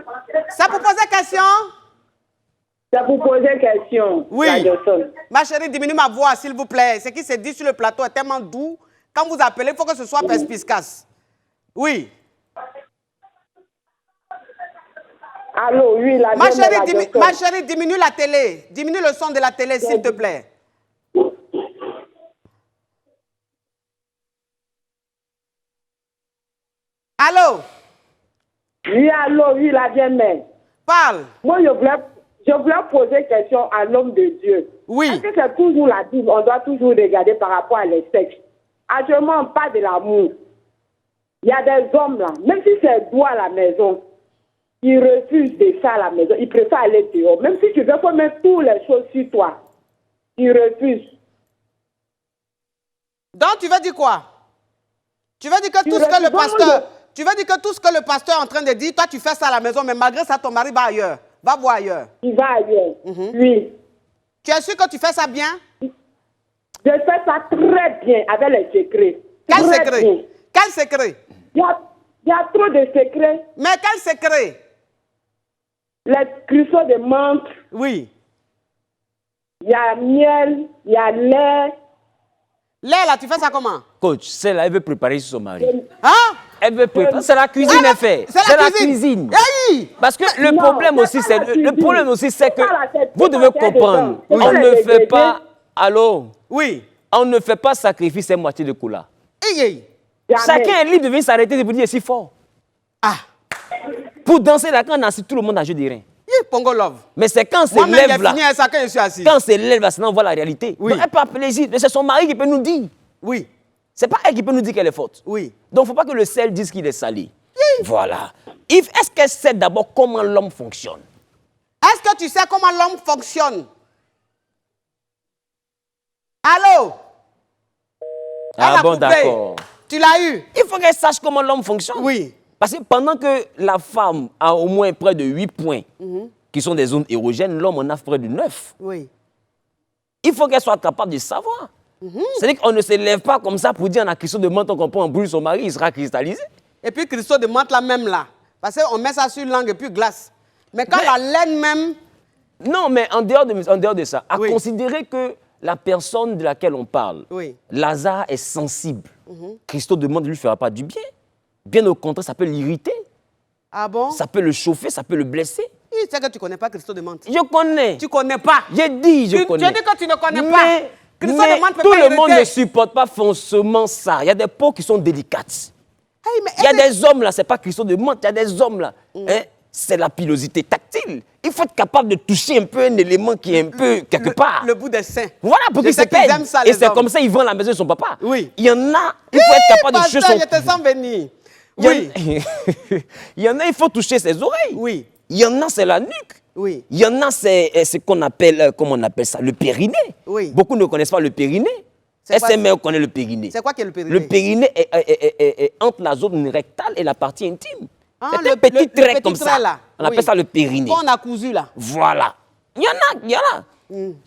Speaker 1: Ça pour poser question?
Speaker 4: C'est pour poser question.
Speaker 1: Oui.
Speaker 4: La Johnson.
Speaker 1: Ma chérie, diminue ma voix, s'il vous plaît. Ce qui se dit sur le plateau est tellement doux. Quand vous appelez, il faut que ce soit perspicace. Oui.
Speaker 4: Allô, oui, la
Speaker 1: Ma
Speaker 4: Johnson, la
Speaker 1: chérie,
Speaker 4: Johnson.
Speaker 1: ma chérie, diminue la télé. Diminue le son de la télé, s'il te plaît. Allô?
Speaker 4: Oui, allô, oui, la bien-mère.
Speaker 1: Parle.
Speaker 4: Moi, je voulais poser question à l'homme de Dieu.
Speaker 1: Oui.
Speaker 4: Est-ce que c'est toujours la Bible? On doit toujours regarder par rapport à les sexes. Actuellement, on parle de l'amour. Il y a des hommes là, même si c'est doigt à la maison, ils refusent de faire à la maison. Ils préfèrent aller dehors. Même si tu veux faut mettre toutes les choses sur toi, ils refusent.
Speaker 1: Donc, tu veux dire quoi? Tu veux dire que tout ce que le pasteur... Tu veux dire que tout ce que le pasteur est en train de dire, toi, tu fais ça à la maison, mais malgré ça, ton mari va ailleurs. Va voir ailleurs.
Speaker 4: Il va ailleurs. Oui.
Speaker 1: Tu es sûr que tu fais ça bien?
Speaker 4: Je fais ça très bien avec les secrets.
Speaker 1: Quel
Speaker 4: Très
Speaker 1: secret?
Speaker 4: bien.
Speaker 1: Quel secret?
Speaker 4: Il y a trop de secrets.
Speaker 1: Mais quel secret?
Speaker 4: Les cristaux de menthe,
Speaker 1: Oui.
Speaker 4: il y a miel, il y a lait.
Speaker 1: Là, là, tu fais ça comment?
Speaker 2: Coach, celle-là, elle veut préparer sur son mari.
Speaker 1: Hein?
Speaker 2: Elle veut préparer. C'est la cuisine,
Speaker 1: Ah,
Speaker 2: elle fait.
Speaker 1: c'est la cuisine. Aïe!
Speaker 2: Parce que le
Speaker 4: Non,
Speaker 2: problème
Speaker 4: c'est
Speaker 2: aussi,
Speaker 4: pas
Speaker 2: c'est
Speaker 4: la
Speaker 2: le
Speaker 4: cuisine.
Speaker 2: problème aussi, c'est que
Speaker 4: C'est pas la tête,
Speaker 2: vous
Speaker 4: c'est
Speaker 2: devez
Speaker 4: pas la tête
Speaker 2: comprendre.
Speaker 4: dedans. C'est
Speaker 2: On
Speaker 4: pas
Speaker 2: ne
Speaker 4: les
Speaker 2: fait
Speaker 4: ingrédients.
Speaker 2: pas. Allô?
Speaker 1: Oui.
Speaker 2: On ne fait pas sacrifice et moitié de cola.
Speaker 1: Aïe, aïe.
Speaker 4: Jamais.
Speaker 2: Chacun est libre de venir s'arrêter et vous dire si fort.
Speaker 1: Ah!
Speaker 2: Pour danser là, quand on assiste, tout le monde a joué des reins.
Speaker 1: Pongo Love.
Speaker 2: Mais c'est quand c'est
Speaker 1: Moi-même,
Speaker 2: lève
Speaker 1: j'ai
Speaker 2: là.
Speaker 1: fini avec ça quand je suis assis.
Speaker 2: Quand c'est lève là, sinon on voit la réalité.
Speaker 1: Oui.
Speaker 2: Donc, elle peut appeler ici, mais c'est son mari qui peut nous dire.
Speaker 1: Oui.
Speaker 2: C'est pas elle qui peut nous dire qu'elle est forte.
Speaker 1: Oui.
Speaker 2: Donc, il ne faut pas que le sel dise qu'il est sali. Voilà. Est-ce qu'elle sait d'abord comment l'homme fonctionne?
Speaker 1: Est-ce que tu sais comment l'homme fonctionne? Allô? Elle
Speaker 2: Ah
Speaker 1: a
Speaker 2: bon,
Speaker 1: coupé.
Speaker 2: d'accord.
Speaker 1: Tu l'as eu?
Speaker 2: Il faut qu'elle sache comment l'homme fonctionne.
Speaker 1: Oui.
Speaker 2: Parce que pendant que la femme a au moins près de 8 points, qui sont des zones érogènes, l'homme en a près de 9.
Speaker 1: Oui.
Speaker 2: Il faut qu'elle soit capable de savoir. C'est-à-dire qu'on ne se lève pas comme ça pour dire à Christo de menton qu'on prend, on brûle son mari, il sera cristallisé.
Speaker 1: Et puis Christo de menthe là même là. Parce qu'on met ça sur langue et puis glace. Mais quand la laine même...
Speaker 2: Non, mais en dehors de ça, à
Speaker 1: Oui.
Speaker 2: considérer que la personne de laquelle on parle,
Speaker 1: Oui.
Speaker 2: Lazare est sensible. Christo demande ne lui fera pas du bien. Bien au contraire, ça peut l'irriter,
Speaker 1: Ah bon?
Speaker 2: ça peut le chauffer, ça peut le blesser.
Speaker 1: Il sait que tu ne connais pas Christo de menthe.
Speaker 2: Je connais.
Speaker 1: Tu ne connais pas.
Speaker 2: J'ai dit, je connais.
Speaker 1: Tu as dit que tu ne connais
Speaker 2: Mais-
Speaker 1: pas. Christo
Speaker 2: mais
Speaker 1: de menthe peut
Speaker 2: tout
Speaker 1: pas
Speaker 2: le monde ne
Speaker 1: irriter.
Speaker 2: supporte pas foncièrement ça. Il y a des peaux qui sont délicates.
Speaker 1: Hey, mais
Speaker 2: Il y a
Speaker 1: est-ce que-
Speaker 2: des hommes là, c'est pas Christo de menthe, il y a des hommes là. Hein, c'est la pilosité tactile. il faut être capable de toucher un peu un élément qui est un peu quelque part.
Speaker 1: Le bout des seins.
Speaker 2: Voilà, pour qu'il se pète.
Speaker 1: Ça,
Speaker 2: et c'est comme ça, ils vont à la maison de son papa.
Speaker 1: Oui.
Speaker 2: Il y en a, il faut être capable de toucher son...
Speaker 1: Je te sens venir. Oui.
Speaker 2: Il y en a, il faut toucher ses oreilles.
Speaker 1: Oui.
Speaker 2: Il y en a, c'est la nuque.
Speaker 1: Oui.
Speaker 2: Il y en a, c'est ce qu'on appelle, comment on appelle ça, le périnée.
Speaker 1: Oui.
Speaker 2: Beaucoup ne connaissent pas le périnée. SMR connaît le périnée.
Speaker 1: C'est quoi qui est le périnée?
Speaker 2: Le périnée est entre la zone rectale et la partie intime.
Speaker 1: Ah,
Speaker 2: C'est un petit trait comme ça.
Speaker 1: Là.
Speaker 2: On appelle ça le périnée.
Speaker 1: Qu'on a cousu là.
Speaker 2: Voilà. Il y en a.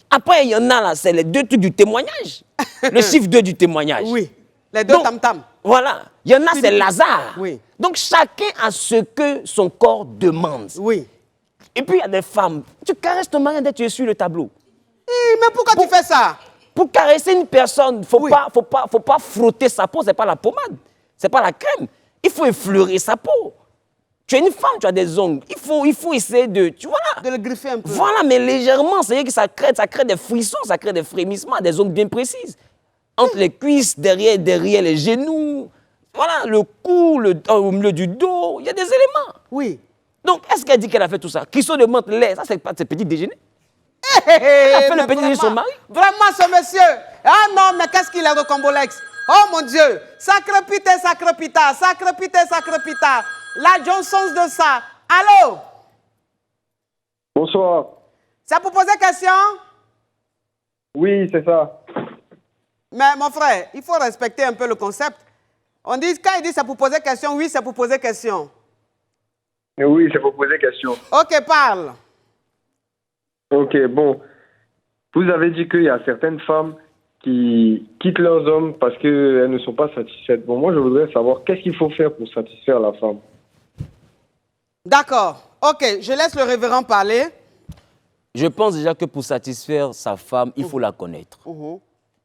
Speaker 2: Après, il y en a là, c'est les 2 trucs du témoignage. Le chiffre 2 du témoignage.
Speaker 1: Oui. Les 2 tam-tam.
Speaker 2: Voilà. Il y en a, c'est Lazare.
Speaker 1: Oui.
Speaker 2: Donc, chacun a ce que son corps demande.
Speaker 1: Oui.
Speaker 2: Et puis, il y a des femmes. Tu caresses ton mari dès que tu es sur le tableau.
Speaker 1: Mais pourquoi tu fais ça?
Speaker 2: Pour caresser une personne, il ne faut pas frotter sa peau, ce n'est pas la pommade, ce n'est pas la crème. Il faut effleurer sa peau. Tu es une femme, tu as des ongles. Il faut essayer de, tu vois là.
Speaker 1: De le griffer un peu.
Speaker 2: Voilà, mais légèrement, c'est-à-dire que ça crée des frissons, ça crée des frémissements, des zones bien précises. Entre les cuisses, derrière les genoux, voilà, le cou, au milieu du dos, il y a des éléments.
Speaker 1: Oui.
Speaker 2: Donc, est-ce qu'elle dit qu'elle a fait tout ça? Cristaux de menthe, lait, ça c'est pas ses petits déjeuners?
Speaker 1: Elle
Speaker 2: a fait le petit déjeuner de son mari?
Speaker 1: Vraiment, ce monsieur. Ah non, mais qu'est-ce qu'il est rocambolex? Oh mon Dieu. Sacre pité, sacre pita. Sacre pité, sacre pita. La Johnson's de ça. Allô?
Speaker 5: Bonsoir.
Speaker 1: C'est pour poser question?
Speaker 5: Oui, c'est ça.
Speaker 1: Mais mon frère, il faut respecter un peu le concept. On dit, quand il dit c'est pour poser question, oui, c'est pour poser question.
Speaker 5: Oui, c'est pour poser question.
Speaker 1: Ok, parle.
Speaker 5: Ok, bon. Vous avez dit qu'il y a certaines femmes qui quittent leurs hommes parce qu'elles ne sont pas satisfaites. Bon, moi, je voudrais savoir qu'est-ce qu'il faut faire pour satisfaire la femme.
Speaker 1: D'accord. Ok, je laisse le révérend parler.
Speaker 2: Je pense déjà que pour satisfaire sa femme, il faut la connaître.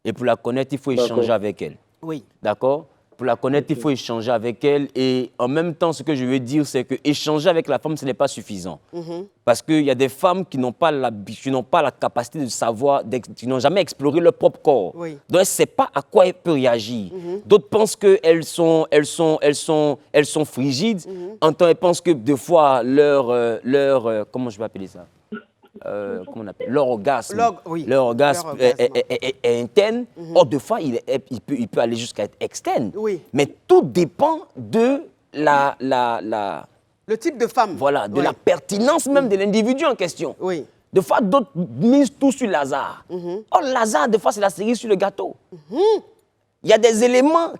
Speaker 2: Et pour la connaître, il faut échanger avec elle.
Speaker 1: Oui.
Speaker 2: D'accord? Pour la connaître, il faut échanger avec elle. Et en même temps, ce que je veux dire, c'est que échanger avec la femme, ce n'est pas suffisant. Parce qu'il y a des femmes qui n'ont pas la capacité de savoir, qui n'ont jamais exploré leur propre corps.
Speaker 1: Oui.
Speaker 2: Donc, elle ne sait pas à quoi elle peut réagir. D'autres pensent qu'elles sont frigides. En temps, elles pensent que des fois, comment je vais appeler ça? Comment on appelle, leur orgasme, leur orgasme est interne. Or, des fois, il peut aller jusqu'à être externe.
Speaker 1: Oui.
Speaker 2: Mais tout dépend de
Speaker 1: le type de femme.
Speaker 2: Voilà, de la pertinence même de l'individu en question.
Speaker 1: Oui.
Speaker 2: Des fois, d'autres misent tout sur Lazare. Or, Lazare, des fois, c'est la cerise sur le gâteau. Il y a des éléments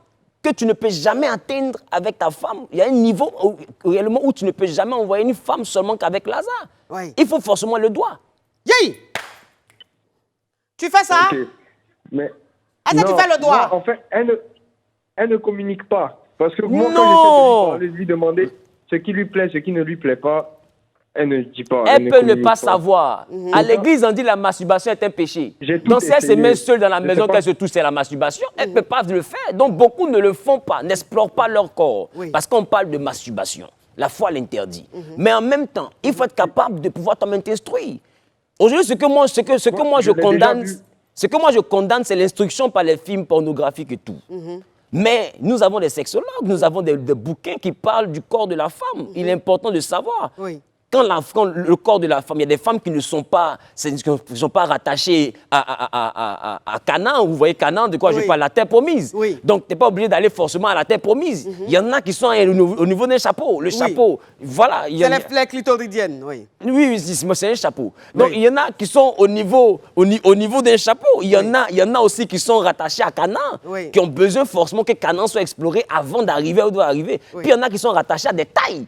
Speaker 2: que tu ne peux jamais atteindre avec ta femme. Il y a un niveau réellement où tu ne peux jamais envoyer une femme seulement qu'avec Lazare.
Speaker 1: Oui.
Speaker 2: Il faut forcément le doigt.
Speaker 1: Yay! Tu fais ça?
Speaker 5: Ok. Mais
Speaker 1: Est-ce que tu fais le doigt?
Speaker 5: non, en fait, elle ne communique pas. Parce que moi,
Speaker 2: Non.
Speaker 5: quand j'essaie de lui parler, lui demander ce qui lui plaît, ce qui ne lui plaît pas, elle ne dit pas.
Speaker 2: Elle
Speaker 5: ne
Speaker 2: peut ne
Speaker 5: communique
Speaker 2: pas savoir. À l'église, on dit la masturbation est un péché.
Speaker 5: J'ai tout
Speaker 2: Donc, si elle se
Speaker 5: essayé.
Speaker 2: met seule dans la
Speaker 5: Je
Speaker 2: maison,
Speaker 5: sais pas.
Speaker 2: qu'elle se touche, c'est la masturbation, elle ne peut pas le faire. Donc, beaucoup ne le font pas, n'explorent pas leur corps.
Speaker 1: Oui.
Speaker 2: Parce qu'on parle de masturbation. La foi l'interdit. Mais en même temps, il faut être capable de pouvoir toi-même t'instruire. Aujourd'hui, ce que moi je condamne, c'est l'instruction par les films pornographiques et tout. Mais nous avons des sexologues, nous avons des bouquins qui parlent du corps de la femme. Il est important de savoir.
Speaker 1: Oui.
Speaker 2: Quand le corps de la femme, il y a des femmes qui ne sont pas, rattachées à Canaan. Vous voyez Canaan, de quoi je parle, la terre promise.
Speaker 1: Oui.
Speaker 2: Donc, tu n'es pas obligé d'aller forcément à la terre promise. Il y en a qui sont au niveau d'un chapeau. Le chapeau, voilà.
Speaker 1: C'est les clitoridiennes, oui.
Speaker 2: Oui, c'est un chapeau. Donc, il y en a qui sont au niveau d'un chapeau. Il y en a aussi qui sont rattachés à Canaan, qui ont besoin forcément que Canaan soit exploré avant d'arriver où il doit arriver. Puis, il y en a qui sont rattachés à des tailles.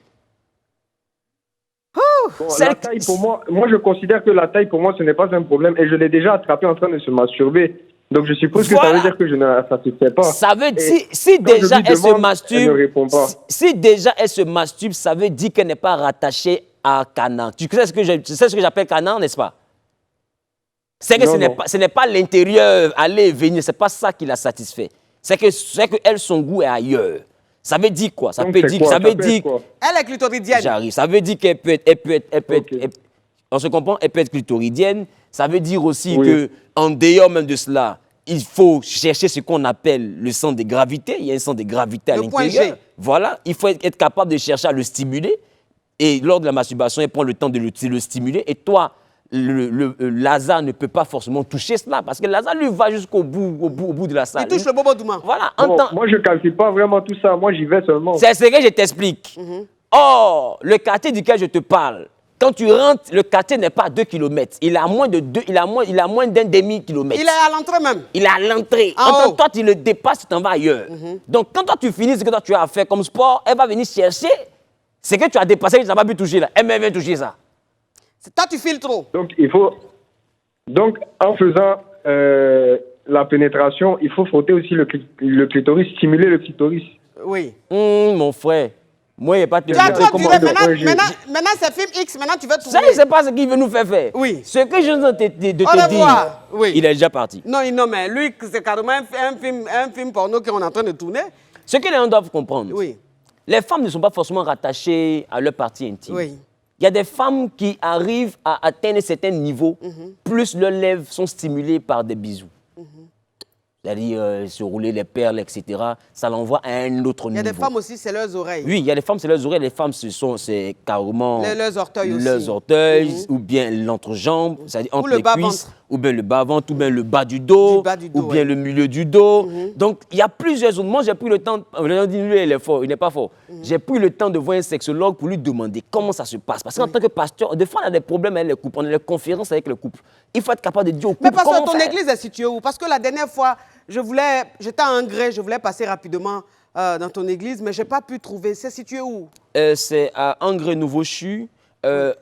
Speaker 5: Bon, la taille, pour moi, je considère que la taille, pour moi, ce n'est pas un problème. Et je l'ai déjà attrapé en train de se masturber. Donc, je suppose que ça veut dire que je ne la satisfais pas.
Speaker 2: Ça veut dire, si déjà elle se masturbe,
Speaker 5: elle ne répond pas.
Speaker 2: Si déjà elle se masturbe, ça veut dire qu'elle n'est pas rattachée à Canaan. Tu sais ce que j'appelle Canaan, n'est-ce pas? C'est que ce n'est pas l'intérieur, aller et venir, ce n'est pas ça qui la satisfait. C'est que elle, son goût est ailleurs. Ça veut dire quoi? Ça veut dire
Speaker 5: quoi?
Speaker 1: Elle est clitoridienne.
Speaker 2: J'arrive. Ça veut dire qu'elle peut être, on se comprend, elle peut être clitoridienne. Ça veut dire aussi que, en dehors même de cela, il faut chercher ce qu'on appelle le centre de gravité. Il y a un centre de gravité à l'intérieur. Voilà. Il faut être capable de chercher à le stimuler. et lors de la masturbation, elle prend le temps de le stimuler, et toi, Lazare ne peut pas forcément toucher cela, parce que Lazare, lui, va jusqu'au bout de la salle.
Speaker 1: Il touche le bobo douman.
Speaker 2: Voilà.
Speaker 5: Bon, moi, je ne calcule pas vraiment tout ça. Moi, j'y vais seulement.
Speaker 2: C'est ce que je t'explique. Or, le quartier duquel je te parle, quand tu rentres, le quartier n'est pas à 2 km. Il a moins d'un demi-kilomètre.
Speaker 1: Il est à l'entrée même.
Speaker 2: Il est à l'entrée. Quand toi, tu le dépasses, tu t'en vas ailleurs. Donc, quand toi, tu finis ce que toi, tu as à faire comme sport, elle va venir chercher ce que tu as dépassé, que tu n'as pas pu toucher là. Elle vient toucher ça.
Speaker 1: Toi, tu files trop.
Speaker 5: Donc, en faisant la pénétration, il faut frotter aussi le clitoris, stimuler le clitoris.
Speaker 1: Oui.
Speaker 2: Mon frère, moi, il n'y a pas de...
Speaker 1: Tu as trop duré. Maintenant, c'est film X. Maintenant, tu veux tourner.
Speaker 2: Ça, c'est pas ce qu'il veut nous faire faire.
Speaker 1: Oui.
Speaker 2: Ce que je viens de te dire,
Speaker 1: oui.
Speaker 2: Il est déjà parti.
Speaker 1: Non, mais lui, c'est carrément un film porno qu'on est en train de tourner.
Speaker 2: Ce que les gens doivent comprendre,
Speaker 1: oui.
Speaker 2: Les femmes ne sont pas forcément rattachées à leur partie intime.
Speaker 1: Oui.
Speaker 2: Il y a des femmes qui arrivent à atteindre un certain niveau, plus leurs lèvres sont stimulées par des bisous. C'est-à-dire se rouler les perles, etc. Ça l'envoie à un autre niveau.
Speaker 1: Il y a des femmes aussi, c'est leurs oreilles.
Speaker 2: Oui, il y a des femmes, c'est leurs oreilles. Les femmes, c'est carrément...
Speaker 1: Leurs orteils aussi.
Speaker 2: Leurs orteils, ou bien l'entrejambe, c'est-à-dire entre les cuisses, ou bien le bas-ventre, ou bien le bas du dos, ou bien le milieu du dos. Donc, il y a plusieurs autres. Moi, j'ai pris le temps... On dit, lui, il est fort, il n'est pas fort. J'ai pris le temps de voir un sexologue pour lui demander comment ça se passe. Parce qu'en tant que pasteur, des fois, on a des problèmes avec les couples. On a des conférences avec les couples. Il faut être capable de dire au couple
Speaker 1: mais parce
Speaker 2: comment
Speaker 1: que ton
Speaker 2: faire.
Speaker 1: église est située où? Parce que la dernière fois, j'étais à Ingré, je voulais passer rapidement dans ton église, mais je n'ai pas pu trouver. C'est situé où?
Speaker 2: C'est à Angré-Nouveau-Chu,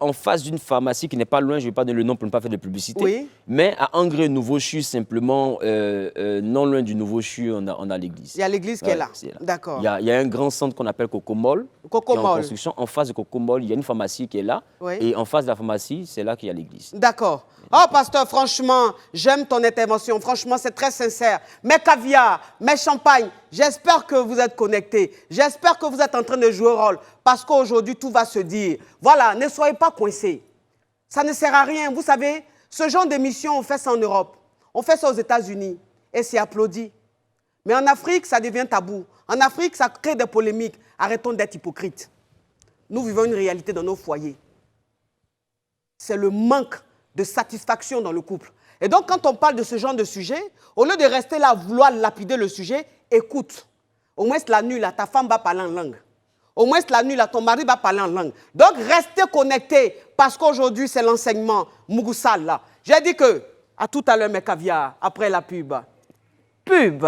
Speaker 2: en face d'une pharmacie qui n'est pas loin, je ne vais pas donner le nom pour ne pas faire de publicité.
Speaker 1: Oui.
Speaker 2: Mais à Angré-Nouveau-Chu, simplement, non loin du Nouveau-Chu, on a l'église.
Speaker 1: Il y a l'église qui est là. D'accord.
Speaker 2: Il y a un grand centre qu'on appelle Cocomol.
Speaker 1: Cocomol.
Speaker 2: Qui est en construction. En face de Cocomol, il y a une pharmacie qui est là.
Speaker 1: Oui.
Speaker 2: Et en face de la pharmacie, c'est là qu'il y a l'église.
Speaker 1: D'accord. Oh, pasteur, franchement, j'aime ton intervention. Franchement, c'est très sincère. Mes caviars, mes champagnes, j'espère que vous êtes connectés. J'espère que vous êtes en train de jouer un rôle. Parce qu'aujourd'hui, tout va se dire. Voilà, ne soyez pas coincés. Ça ne sert à rien. Vous savez, ce genre d'émission, on fait ça en Europe. On fait ça aux États-Unis. Et c'est applaudi. Mais en Afrique, ça devient tabou. En Afrique, ça crée des polémiques. Arrêtons d'être hypocrites. Nous vivons une réalité dans nos foyers. C'est le manque de satisfaction dans le couple. Et donc, quand on parle de ce genre de sujet, au lieu de rester là à vouloir lapider le sujet, écoute. Au moins, la nuit, là, ta femme va parler en langue. Au moins, la nuit, là, ton mari va parler en langue. Donc, restez connectés, parce qu'aujourd'hui, c'est l'enseignement Mugusal, là. J'ai dit que, à tout à l'heure, mes caviars, après la pub. Pub.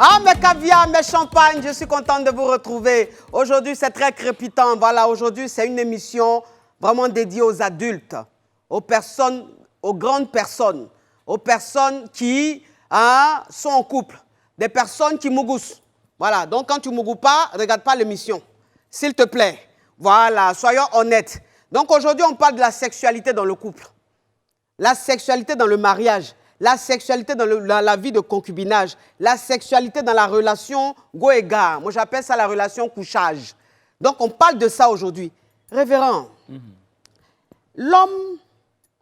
Speaker 1: Ah, mes caviars, mes champagnes, je suis contente de vous retrouver. Aujourd'hui, c'est très crépitant. Voilà, aujourd'hui, c'est une émission vraiment dédiée aux adultes, aux personnes, aux grandes personnes, aux personnes qui sont en couple, des personnes qui mougoussent. Voilà, donc quand tu ne mougous pas, regarde pas l'émission, s'il te plaît. Voilà, soyons honnêtes. Donc aujourd'hui, on parle de la sexualité dans le couple, la sexualité dans le mariage, la sexualité dans la vie de concubinage, la sexualité dans la relation go et gars. Moi, j'appelle ça la relation couchage. Donc, on parle de ça aujourd'hui. Révérend, l'homme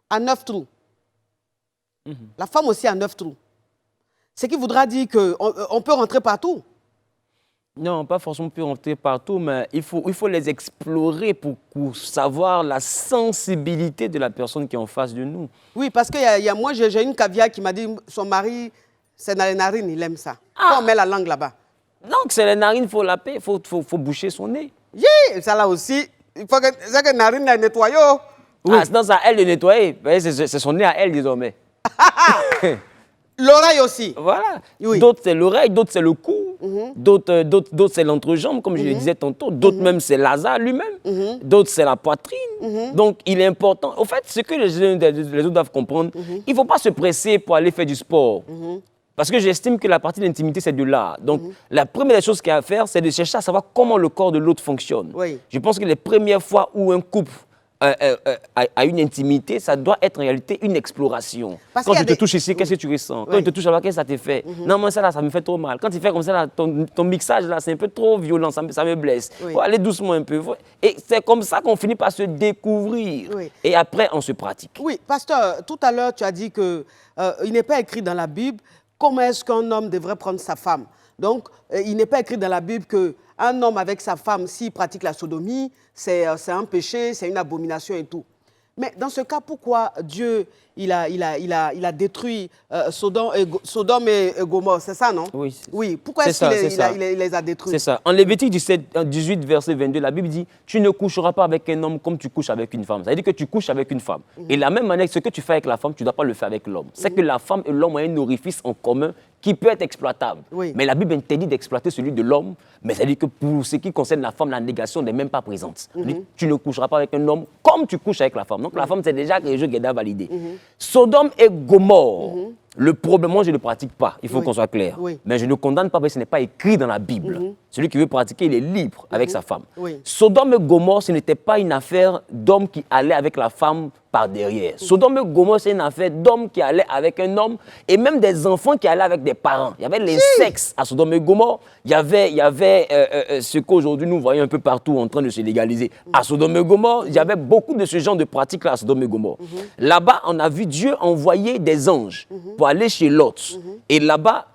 Speaker 1: a 9 trous. La femme aussi a 9 trous. Ce qui voudra dire qu'on peut rentrer partout.
Speaker 2: Non, pas forcément peut rentrer partout, mais il faut les explorer pour savoir la sensibilité de la personne qui est en face de nous.
Speaker 1: Oui, parce que moi, j'ai une caviar qui m'a dit son mari, c'est dans les narines, il aime ça. Quand on met la langue là-bas.
Speaker 2: Donc, c'est les narines, il faut laper, il faut boucher son nez.
Speaker 1: Oui, ça là aussi, il faut que les narines les nettoient.
Speaker 2: Oui. Ah, c'est à elle de nettoyer. C'est son nez à elle désormais.
Speaker 1: L'oreille aussi.
Speaker 2: Voilà.
Speaker 1: Oui.
Speaker 2: D'autres, c'est l'oreille, d'autres, c'est le cou. D'autres, c'est l'entrejambe, comme je le disais tantôt. D'autres, même, c'est Lazare lui-même. D'autres, c'est la poitrine. Donc, il est important. Au fait, ce que les autres doivent comprendre, il ne faut pas se presser pour aller faire du sport. Parce que j'estime que la partie de l'intimité, c'est de là. Donc, la première des choses qu'il y a à faire, c'est de chercher à savoir comment le corps de l'autre fonctionne.
Speaker 1: Oui.
Speaker 2: Je pense que les premières fois où un couple à une intimité, ça doit être en réalité une exploration.
Speaker 1: Parce
Speaker 2: Quand
Speaker 1: qu'il y
Speaker 2: je
Speaker 1: a
Speaker 2: te touche ici, qu'est-ce que tu ressens? Quand
Speaker 1: Oui.
Speaker 2: je te touche là-bas, qu'est-ce que ça te fait? Non, moi, ça là, ça me fait trop mal. Quand tu fais comme ça, là, ton mixage là, c'est un peu trop violent, ça me blesse.
Speaker 1: Oui.
Speaker 2: Faut aller doucement un peu. Et c'est comme ça qu'on finit par se découvrir.
Speaker 1: Oui.
Speaker 2: Et après, on se pratique.
Speaker 1: Oui, pasteur, tout à l'heure, tu as dit que il n'est pas écrit dans la Bible comment est-ce qu'un homme devrait prendre sa femme. Donc, il n'est pas écrit dans la Bible qu'un homme avec sa femme, s'il pratique la sodomie, c'est un péché, c'est une abomination et tout. Mais dans ce cas, pourquoi Dieu il a détruit Sodome et Gomorrhe, c'est ça, non?
Speaker 2: Oui.
Speaker 1: Oui. Pourquoi
Speaker 2: C'est
Speaker 1: est-ce
Speaker 2: ça,
Speaker 1: qu'il
Speaker 2: c'est ça.
Speaker 1: il les a détruits?
Speaker 2: C'est ça. En Lévitique 18, verset 22, la Bible dit « Tu ne coucheras pas avec un homme comme tu couches avec une femme ». Ça veut dire que tu couches avec une femme. Et de la même manière, ce que tu fais avec la femme, tu ne dois pas le faire avec l'homme. C'est que la femme et l'homme ont un orifice en commun qui peut être exploitable.
Speaker 1: Oui.
Speaker 2: Mais la Bible interdit d'exploiter celui de l'homme. Mais ça veut dire que pour ce qui concerne la femme, la négation n'est même pas présente. Tu ne coucheras pas avec un homme comme tu couches avec la femme. Donc la femme, c'est déjà quelque chose qui est déjà validé. Sodome et Gomorrhe, le problème, moi je ne le pratique pas, il faut
Speaker 1: Oui.
Speaker 2: qu'on soit clair.
Speaker 1: Oui.
Speaker 2: Mais je ne condamne pas parce que ce n'est pas écrit dans la Bible. Celui qui veut pratiquer, il est libre avec sa femme.
Speaker 1: Oui.
Speaker 2: Sodome et Gomorrhe, ce n'était pas une affaire d'homme qui allait avec la femme par derrière. Sodome et Gomorrhe, c'est une affaire d'homme qui allait avec un homme et même des enfants qui allaient avec des parents. Il y avait les sexes à Sodome et Gomorrhe. Il y avait ce qu'aujourd'hui nous voyons un peu partout en train de se légaliser. À Sodome et Gomorrhe, il y avait beaucoup de ce genre de pratiques-là à Sodome et Gomorrhe. Là-bas, on a vu Dieu envoyer des anges pour aller chez Lot. Et là-bas,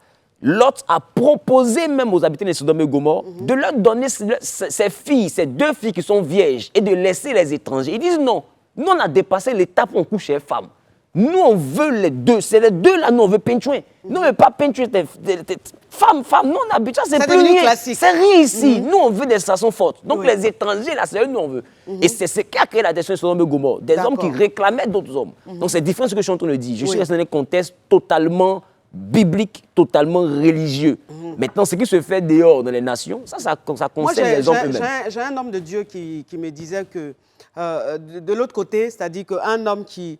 Speaker 2: Lot a proposé même aux habitants de Sodome et Gomorrhe de leur donner ces filles, ces deux filles qui sont vierges, et de laisser les étrangers. Ils disent non, nous on a dépassé l'étape où on couche les femmes. Nous on veut les deux, c'est les deux là, nous on veut peinturer. Nous on ne veut pas peinturer femme, nous on habite, ça c'est plus
Speaker 1: devenu
Speaker 2: rien.
Speaker 1: classique.
Speaker 2: C'est rien ici, nous on veut des stations fortes. Donc les étrangers là, c'est eux nous on veut. Et c'est ce qui a créé la destruction de Sodome et Gomorrhe, des hommes qui réclamaient d'autres hommes. Donc c'est différent de ce que je suis en train de dire. Je suis resté dans un contexte totalement biblique, totalement religieux. Maintenant, ce qui se fait dehors dans les nations, ça concerne les hommes eux-mêmes.
Speaker 1: J'ai un homme de Dieu qui me disait que de l'autre côté, c'est-à-dire qu'un homme qui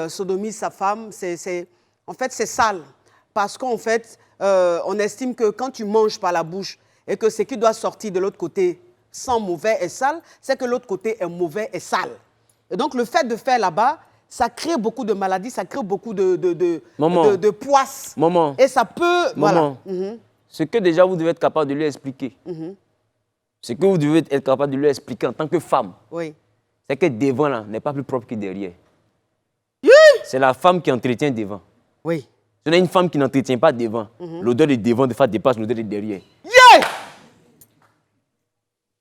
Speaker 1: sodomise sa femme, en fait, c'est sale. Parce qu'en fait, on estime que quand tu manges par la bouche et que ce qui doit sortir de l'autre côté sans mauvais et sale, c'est que l'autre côté est mauvais et sale. Et donc, le fait de faire là-bas, ça crée beaucoup de maladies, ça crée beaucoup de poisses.
Speaker 2: Maman.
Speaker 1: Et ça peut...
Speaker 2: Maman.
Speaker 1: Voilà.
Speaker 2: Ce que déjà vous devez être capable de lui expliquer. Ce que vous devez être capable de lui expliquer en tant que femme,
Speaker 1: Oui.
Speaker 2: c'est que devant là n'est pas plus propre que derrière. C'est la femme qui entretient devant.
Speaker 1: Oui.
Speaker 2: Ce n'est une femme qui n'entretient pas devant. L'odeur de devant, de fois, dépasse l'odeur de derrière.
Speaker 1: Yeah!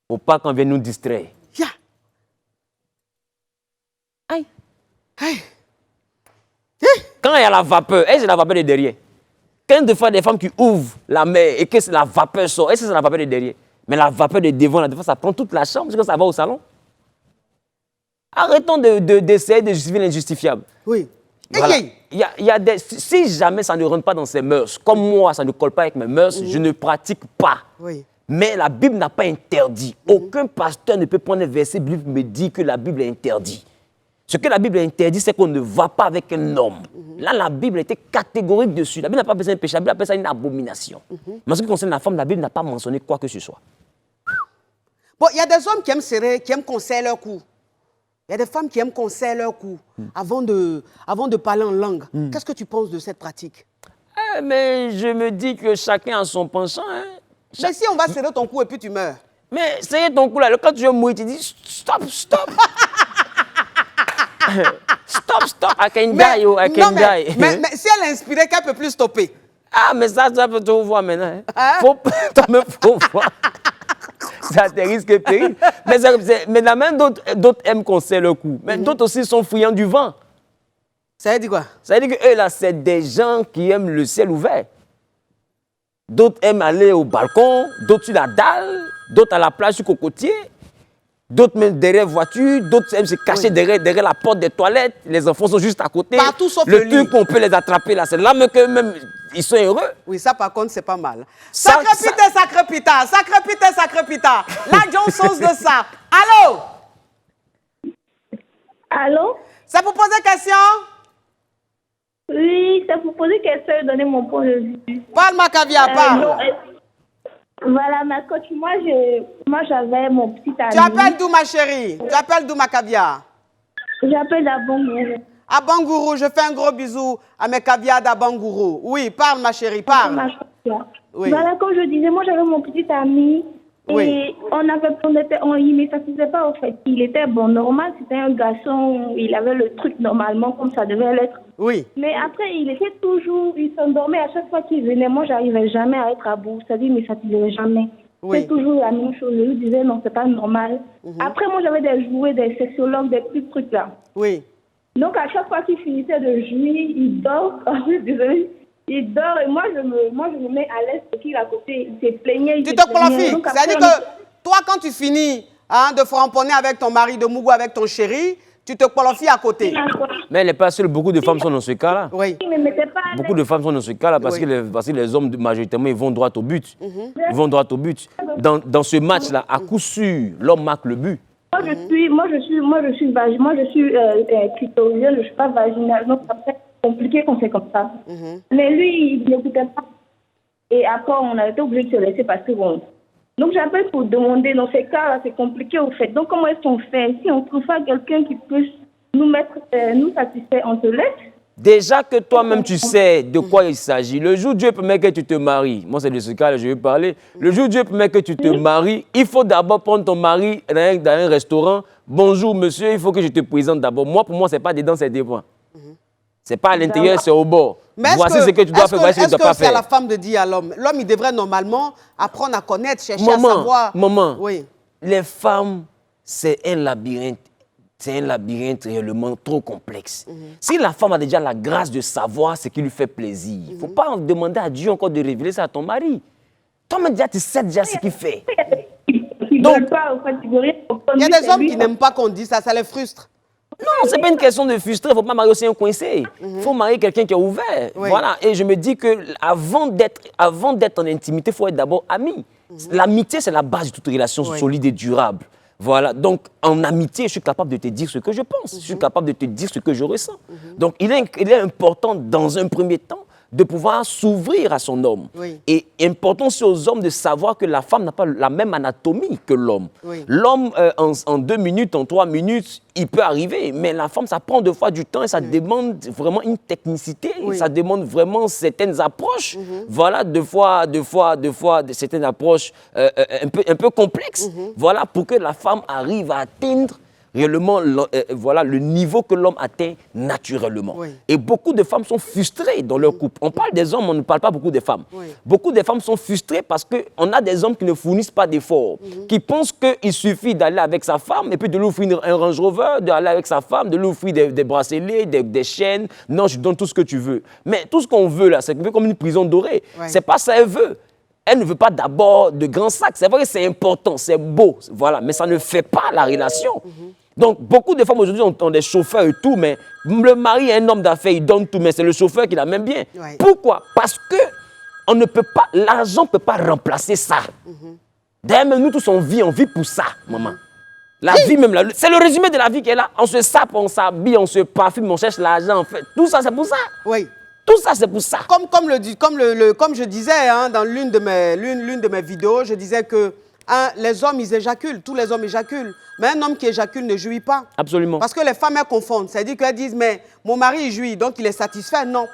Speaker 2: Faut pas qu'on vienne nous distraire.
Speaker 1: Yeah!
Speaker 2: Aïe.
Speaker 1: Hey!
Speaker 2: Quand il y a la vapeur, est-ce que c'est la vapeur de derrière? Quand des fois des femmes qui ouvrent la mer et que la vapeur sort, est-ce que c'est la vapeur de derrière? Mais la vapeur de devant, là, des fois, ça prend toute la chambre parce que ça va au salon. Arrêtons d'essayer de justifier l'injustifiable.
Speaker 1: Oui.
Speaker 2: Voilà.
Speaker 1: Hey,
Speaker 2: Il y a si jamais ça ne rentre pas dans ses mœurs, comme moi, ça ne colle pas avec mes mœurs, je ne pratique pas.
Speaker 1: Oui.
Speaker 2: Mais la Bible n'a pas interdit. Aucun pasteur ne peut prendre un verset biblique et me dire que la Bible est interdite. Ce que la Bible interdit, c'est qu'on ne va pas avec un homme. Là, la Bible était catégorique dessus. La Bible n'a pas besoin d'un péché, la Bible appelle ça une abomination. Mais en ce qui concerne la femme, la Bible n'a pas mentionné quoi que ce soit.
Speaker 1: Bon, il y a des hommes qui aiment serrer, qui aiment qu'on serre leur cou. Il y a des femmes qui aiment qu'on serre leur cou avant de parler en langue. Qu'est-ce que tu penses de cette pratique?
Speaker 2: Mais je me dis que chacun a son penchant. Hein.
Speaker 1: Mais si on va serrer ton cou et puis tu meurs?
Speaker 2: Mais serrer ton cou là, quand tu veux mourir, tu dis stop. Stop, I can die, I can die.
Speaker 1: Mais si elle est inspirée, qu'elle ne peut plus stopper.
Speaker 2: Ah, mais ça peut te voir maintenant. Hein? Faut voir. Ça te risque péril. Mais la main, d'autres aiment qu'on serre le cou. Mais d'autres aussi sont friands du vent.
Speaker 1: Ça veut dire quoi?
Speaker 2: Ça veut dire que eux, là, c'est des gens qui aiment le ciel ouvert. D'autres aiment aller au balcon, d'autres sur la dalle, d'autres à la plage sur cocotier. D'autres même derrière voiture, d'autres aiment se cacher derrière la porte des toilettes. Les enfants sont juste à côté.
Speaker 1: Partout sauf le lit.
Speaker 2: truc qu'on peut les attraper là, c'est là même qu'eux-mêmes, ils sont heureux.
Speaker 1: Oui, ça par contre, c'est pas mal. Sacré pita. La Johnson de ça. Allô?
Speaker 6: Allô?
Speaker 1: C'est pour poser question?
Speaker 6: Oui, c'est pour poser question et donner mon point de vue.
Speaker 1: Parle ma caviar, parle.
Speaker 6: Voilà, ma coach, moi j'avais mon petit ami.
Speaker 1: Tu appelles d'où, ma chérie? Tu appelles d'où, ma caviar?
Speaker 6: J'appelle à Bangourou.
Speaker 1: À Bangourou, je fais un gros bisou à mes caviars d'à Bangourou. Oui, parle, ma chérie, parle. Oui.
Speaker 6: Voilà, comme je disais, moi j'avais mon petit ami.
Speaker 1: Oui.
Speaker 6: Et il ne satisfaisait pas, en fait. Il était bon, normal, c'était un garçon, il avait le truc normalement, comme ça devait l'être.
Speaker 1: Oui.
Speaker 6: Mais après, il s'endormait à chaque fois qu'il venait. Moi, j'arrivais jamais à être à bout. C'est-à-dire, il ne me satisfaisait jamais.
Speaker 1: Oui.
Speaker 6: C'est toujours la même chose. Je lui disais, non, c'est pas normal. Après, moi, j'avais des jouets, des sexologues, des petits trucs là.
Speaker 1: Oui.
Speaker 6: Donc, à chaque fois qu'il finissait de jouer, il dort. Désolé. Il dort et moi, je me mets à l'aise et qu'il à côté. Il se plaignait.
Speaker 1: Tu te planifies. C'est-à-dire que toi, quand tu finis de framponner avec ton mari, de mougou avec ton chéri, tu te qualifies à côté.
Speaker 2: Mais elle n'est pas seule. Beaucoup de femmes sont dans ce cas-là.
Speaker 1: Oui.
Speaker 2: Beaucoup de femmes sont dans ce cas-là parce, parce que les hommes, majoritairement, ils vont droit au but. Ils vont droit au but. Dans ce match-là, à coup sûr, l'homme marque le but.
Speaker 6: Moi, je suis clitorienne, je ne suis pas vaginale. Donc, c'est compliqué quand c'est comme ça. Mais lui, il n'écoutait pas. Et après, on a été obligé de se laisser parce que bon. Donc, j'appelle pour demander, dans ces cas-là, c'est compliqué au fait. Donc, comment est-ce qu'on fait? Si on trouve pas quelqu'un qui puisse nous satisfaire, on se laisse?
Speaker 2: Déjà que toi-même, tu sais de quoi il s'agit. Le jour où Dieu permet que tu te maries, moi, c'est de ce cas-là que je vais parler. Le jour où Dieu permet que tu te maries, il faut d'abord prendre ton mari dans un restaurant. Bonjour, monsieur, il faut que je te présente d'abord. Moi, pour moi, ce n'est pas dedans, c'est des points. Ce n'est pas à l'intérieur, c'est au bord. Voici ce que tu dois faire, voici ce que tu ne dois pas faire.
Speaker 1: Est-ce que c'est à la femme de dire à l'homme? L'homme, il devrait normalement apprendre à connaître, chercher à savoir.
Speaker 2: Maman,
Speaker 1: oui.
Speaker 2: Les femmes, c'est un labyrinthe. C'est un labyrinthe réellement trop complexe. Si la femme a déjà la grâce de savoir ce qui lui fait plaisir, il ne faut pas demander à Dieu encore de révéler ça à ton mari. Toi-même, déjà, tu sais déjà ce qu'il fait.
Speaker 1: Donc, il y a des hommes qui n'aiment pas qu'on dise ça, ça les frustre.
Speaker 2: Non, ce n'est pas une question de frustrer, il ne faut pas marier aussi un coincé. Il faut marier quelqu'un qui est ouvert.
Speaker 1: Oui.
Speaker 2: Voilà. Et je me dis qu'avant d'être en intimité, il faut être d'abord ami. L'amitié, c'est la base de toute relation solide et durable. Voilà. Donc, en amitié, je suis capable de te dire ce que je pense. Je suis capable de te dire ce que je ressens. Donc, il est important, dans un premier temps, de pouvoir s'ouvrir à son homme.
Speaker 1: Oui.
Speaker 2: Et important aussi aux hommes de savoir que la femme n'a pas la même anatomie que l'homme.
Speaker 1: Oui.
Speaker 2: L'homme, en 2 minutes, en 3 minutes, il peut arriver. Mais la femme, ça prend 2 fois du temps et ça demande vraiment une technicité.
Speaker 1: Oui.
Speaker 2: Ça demande vraiment certaines approches. Voilà, deux fois, certaines approches un peu complexes. Voilà, pour que la femme arrive à atteindre réellement voilà, le niveau que l'homme atteint naturellement.
Speaker 1: Oui.
Speaker 2: Et beaucoup de femmes sont frustrées dans leur couple. On parle des hommes, on ne parle pas beaucoup des femmes.
Speaker 1: Oui.
Speaker 2: Beaucoup de femmes sont frustrées parce qu'on a des hommes qui ne fournissent pas d'efforts, qui pensent qu'il suffit d'aller avec sa femme et puis de lui offrir un Range Rover, d'aller avec sa femme, de lui offrir des bracelets, des chaînes. Non, je donne tout ce que tu veux. Mais tout ce qu'on veut là, c'est comme une prison dorée.
Speaker 1: Oui.
Speaker 2: C'est pas ça qu'elle veut. Elle ne veut pas d'abord de grands sacs. C'est vrai que c'est important, c'est beau, voilà, mais ça ne fait pas la relation. Donc, beaucoup de femmes aujourd'hui ont des chauffeurs et tout, mais le mari est un homme d'affaires, il donne tout, mais c'est le chauffeur qui la même bien.
Speaker 1: Ouais.
Speaker 2: Pourquoi? Parce que on ne peut pas, l'argent ne peut pas remplacer ça. D'ailleurs, même nous tous, on vit pour ça, maman. La vie même, c'est le résumé de la vie qui est là. On se sape, on s'habille, on se parfume, on cherche l'argent, en fait. Tout ça, c'est pour ça.
Speaker 1: Oui.
Speaker 2: Tout ça, c'est pour ça.
Speaker 1: Comme je disais dans l'une de mes vidéos, je disais que les hommes, ils éjaculent. Tous les hommes éjaculent. Mais un homme qui éjacule ne jouit pas.
Speaker 2: Absolument.
Speaker 1: Parce que les femmes, elles confondent. C'est-à-dire qu'elles disent, mais mon mari, il jouit, donc il est satisfait. Non.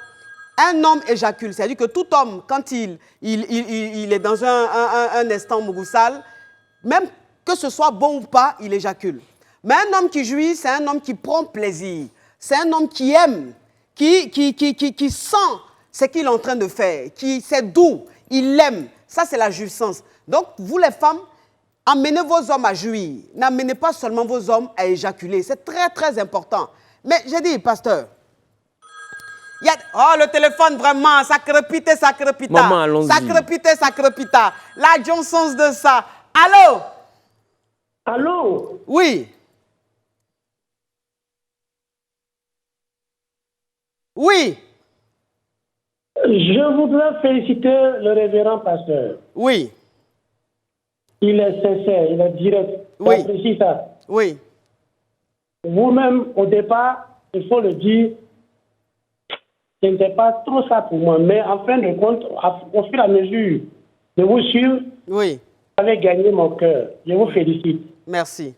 Speaker 1: Un homme éjacule. C'est-à-dire que tout homme, quand il est dans un instant mougoussal, même que ce soit bon ou pas, il éjacule. Mais un homme qui jouit, c'est un homme qui prend plaisir. C'est un homme qui aime, qui sent ce qu'il est en train de faire, c'est doux, il aime. Ça, c'est la jouissance. Donc, vous les femmes, amenez vos hommes à jouir. N'amenez pas seulement vos hommes à éjaculer. C'est très, très important. Mais j'ai dit, pasteur, oh, le téléphone, vraiment, ça crepite, ça crepita.
Speaker 2: Maman, allons-y.
Speaker 1: Ça crepite, ça crepita. La Johnson's de ça. Allô?
Speaker 7: Allô?
Speaker 1: Oui. Oui.
Speaker 7: Je voudrais féliciter le révérend pasteur.
Speaker 1: Oui.
Speaker 7: Il est sincère, il est direct.
Speaker 1: Oui.
Speaker 7: J'apprécie ça.
Speaker 1: Oui.
Speaker 7: Vous-même, au départ, il faut le dire, ce n'était pas trop ça pour moi. Mais en fin de compte, au fur et à mesure de vous suivre.
Speaker 1: Oui.
Speaker 7: Vous avez gagné mon cœur. Je vous félicite.
Speaker 1: Merci.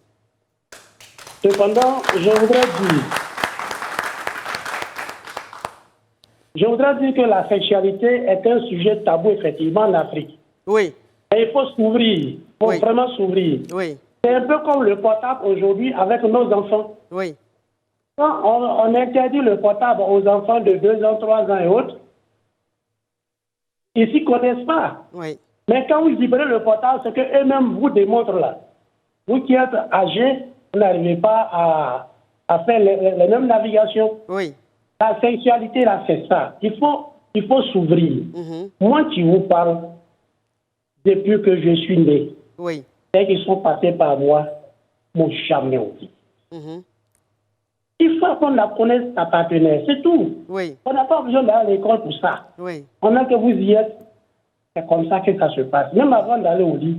Speaker 7: Cependant, je voudrais dire que la sexualité est un sujet tabou, effectivement, en Afrique.
Speaker 1: Oui.
Speaker 7: Et il faut s'ouvrir. Il faut vraiment s'ouvrir.
Speaker 1: Oui.
Speaker 7: C'est un peu comme le portable aujourd'hui avec nos enfants.
Speaker 1: Oui.
Speaker 7: Quand on interdit le portable aux enfants de 2 ans, 3 ans et autres, ils ne s'y connaissent pas.
Speaker 1: Oui.
Speaker 7: Mais quand vous libérez le portable, c'est qu'eux-mêmes vous démontrent là. Vous qui êtes âgés, vous n'arrivez pas à faire les mêmes navigations.
Speaker 1: Oui.
Speaker 7: La sexualité, là, c'est ça. Il faut s'ouvrir. Moi qui vous parle, depuis que je suis né,
Speaker 1: Oui.
Speaker 7: dès qu'ils sont passés par moi, m'ont jamais oublié. Il faut qu'on connaisse sa partenaire, c'est tout.
Speaker 1: Oui.
Speaker 7: On n'a pas besoin d'aller à l'école pour ça.
Speaker 1: Oui.
Speaker 7: On a que vous y êtes, c'est comme ça que ça se passe. Même avant d'aller au lit,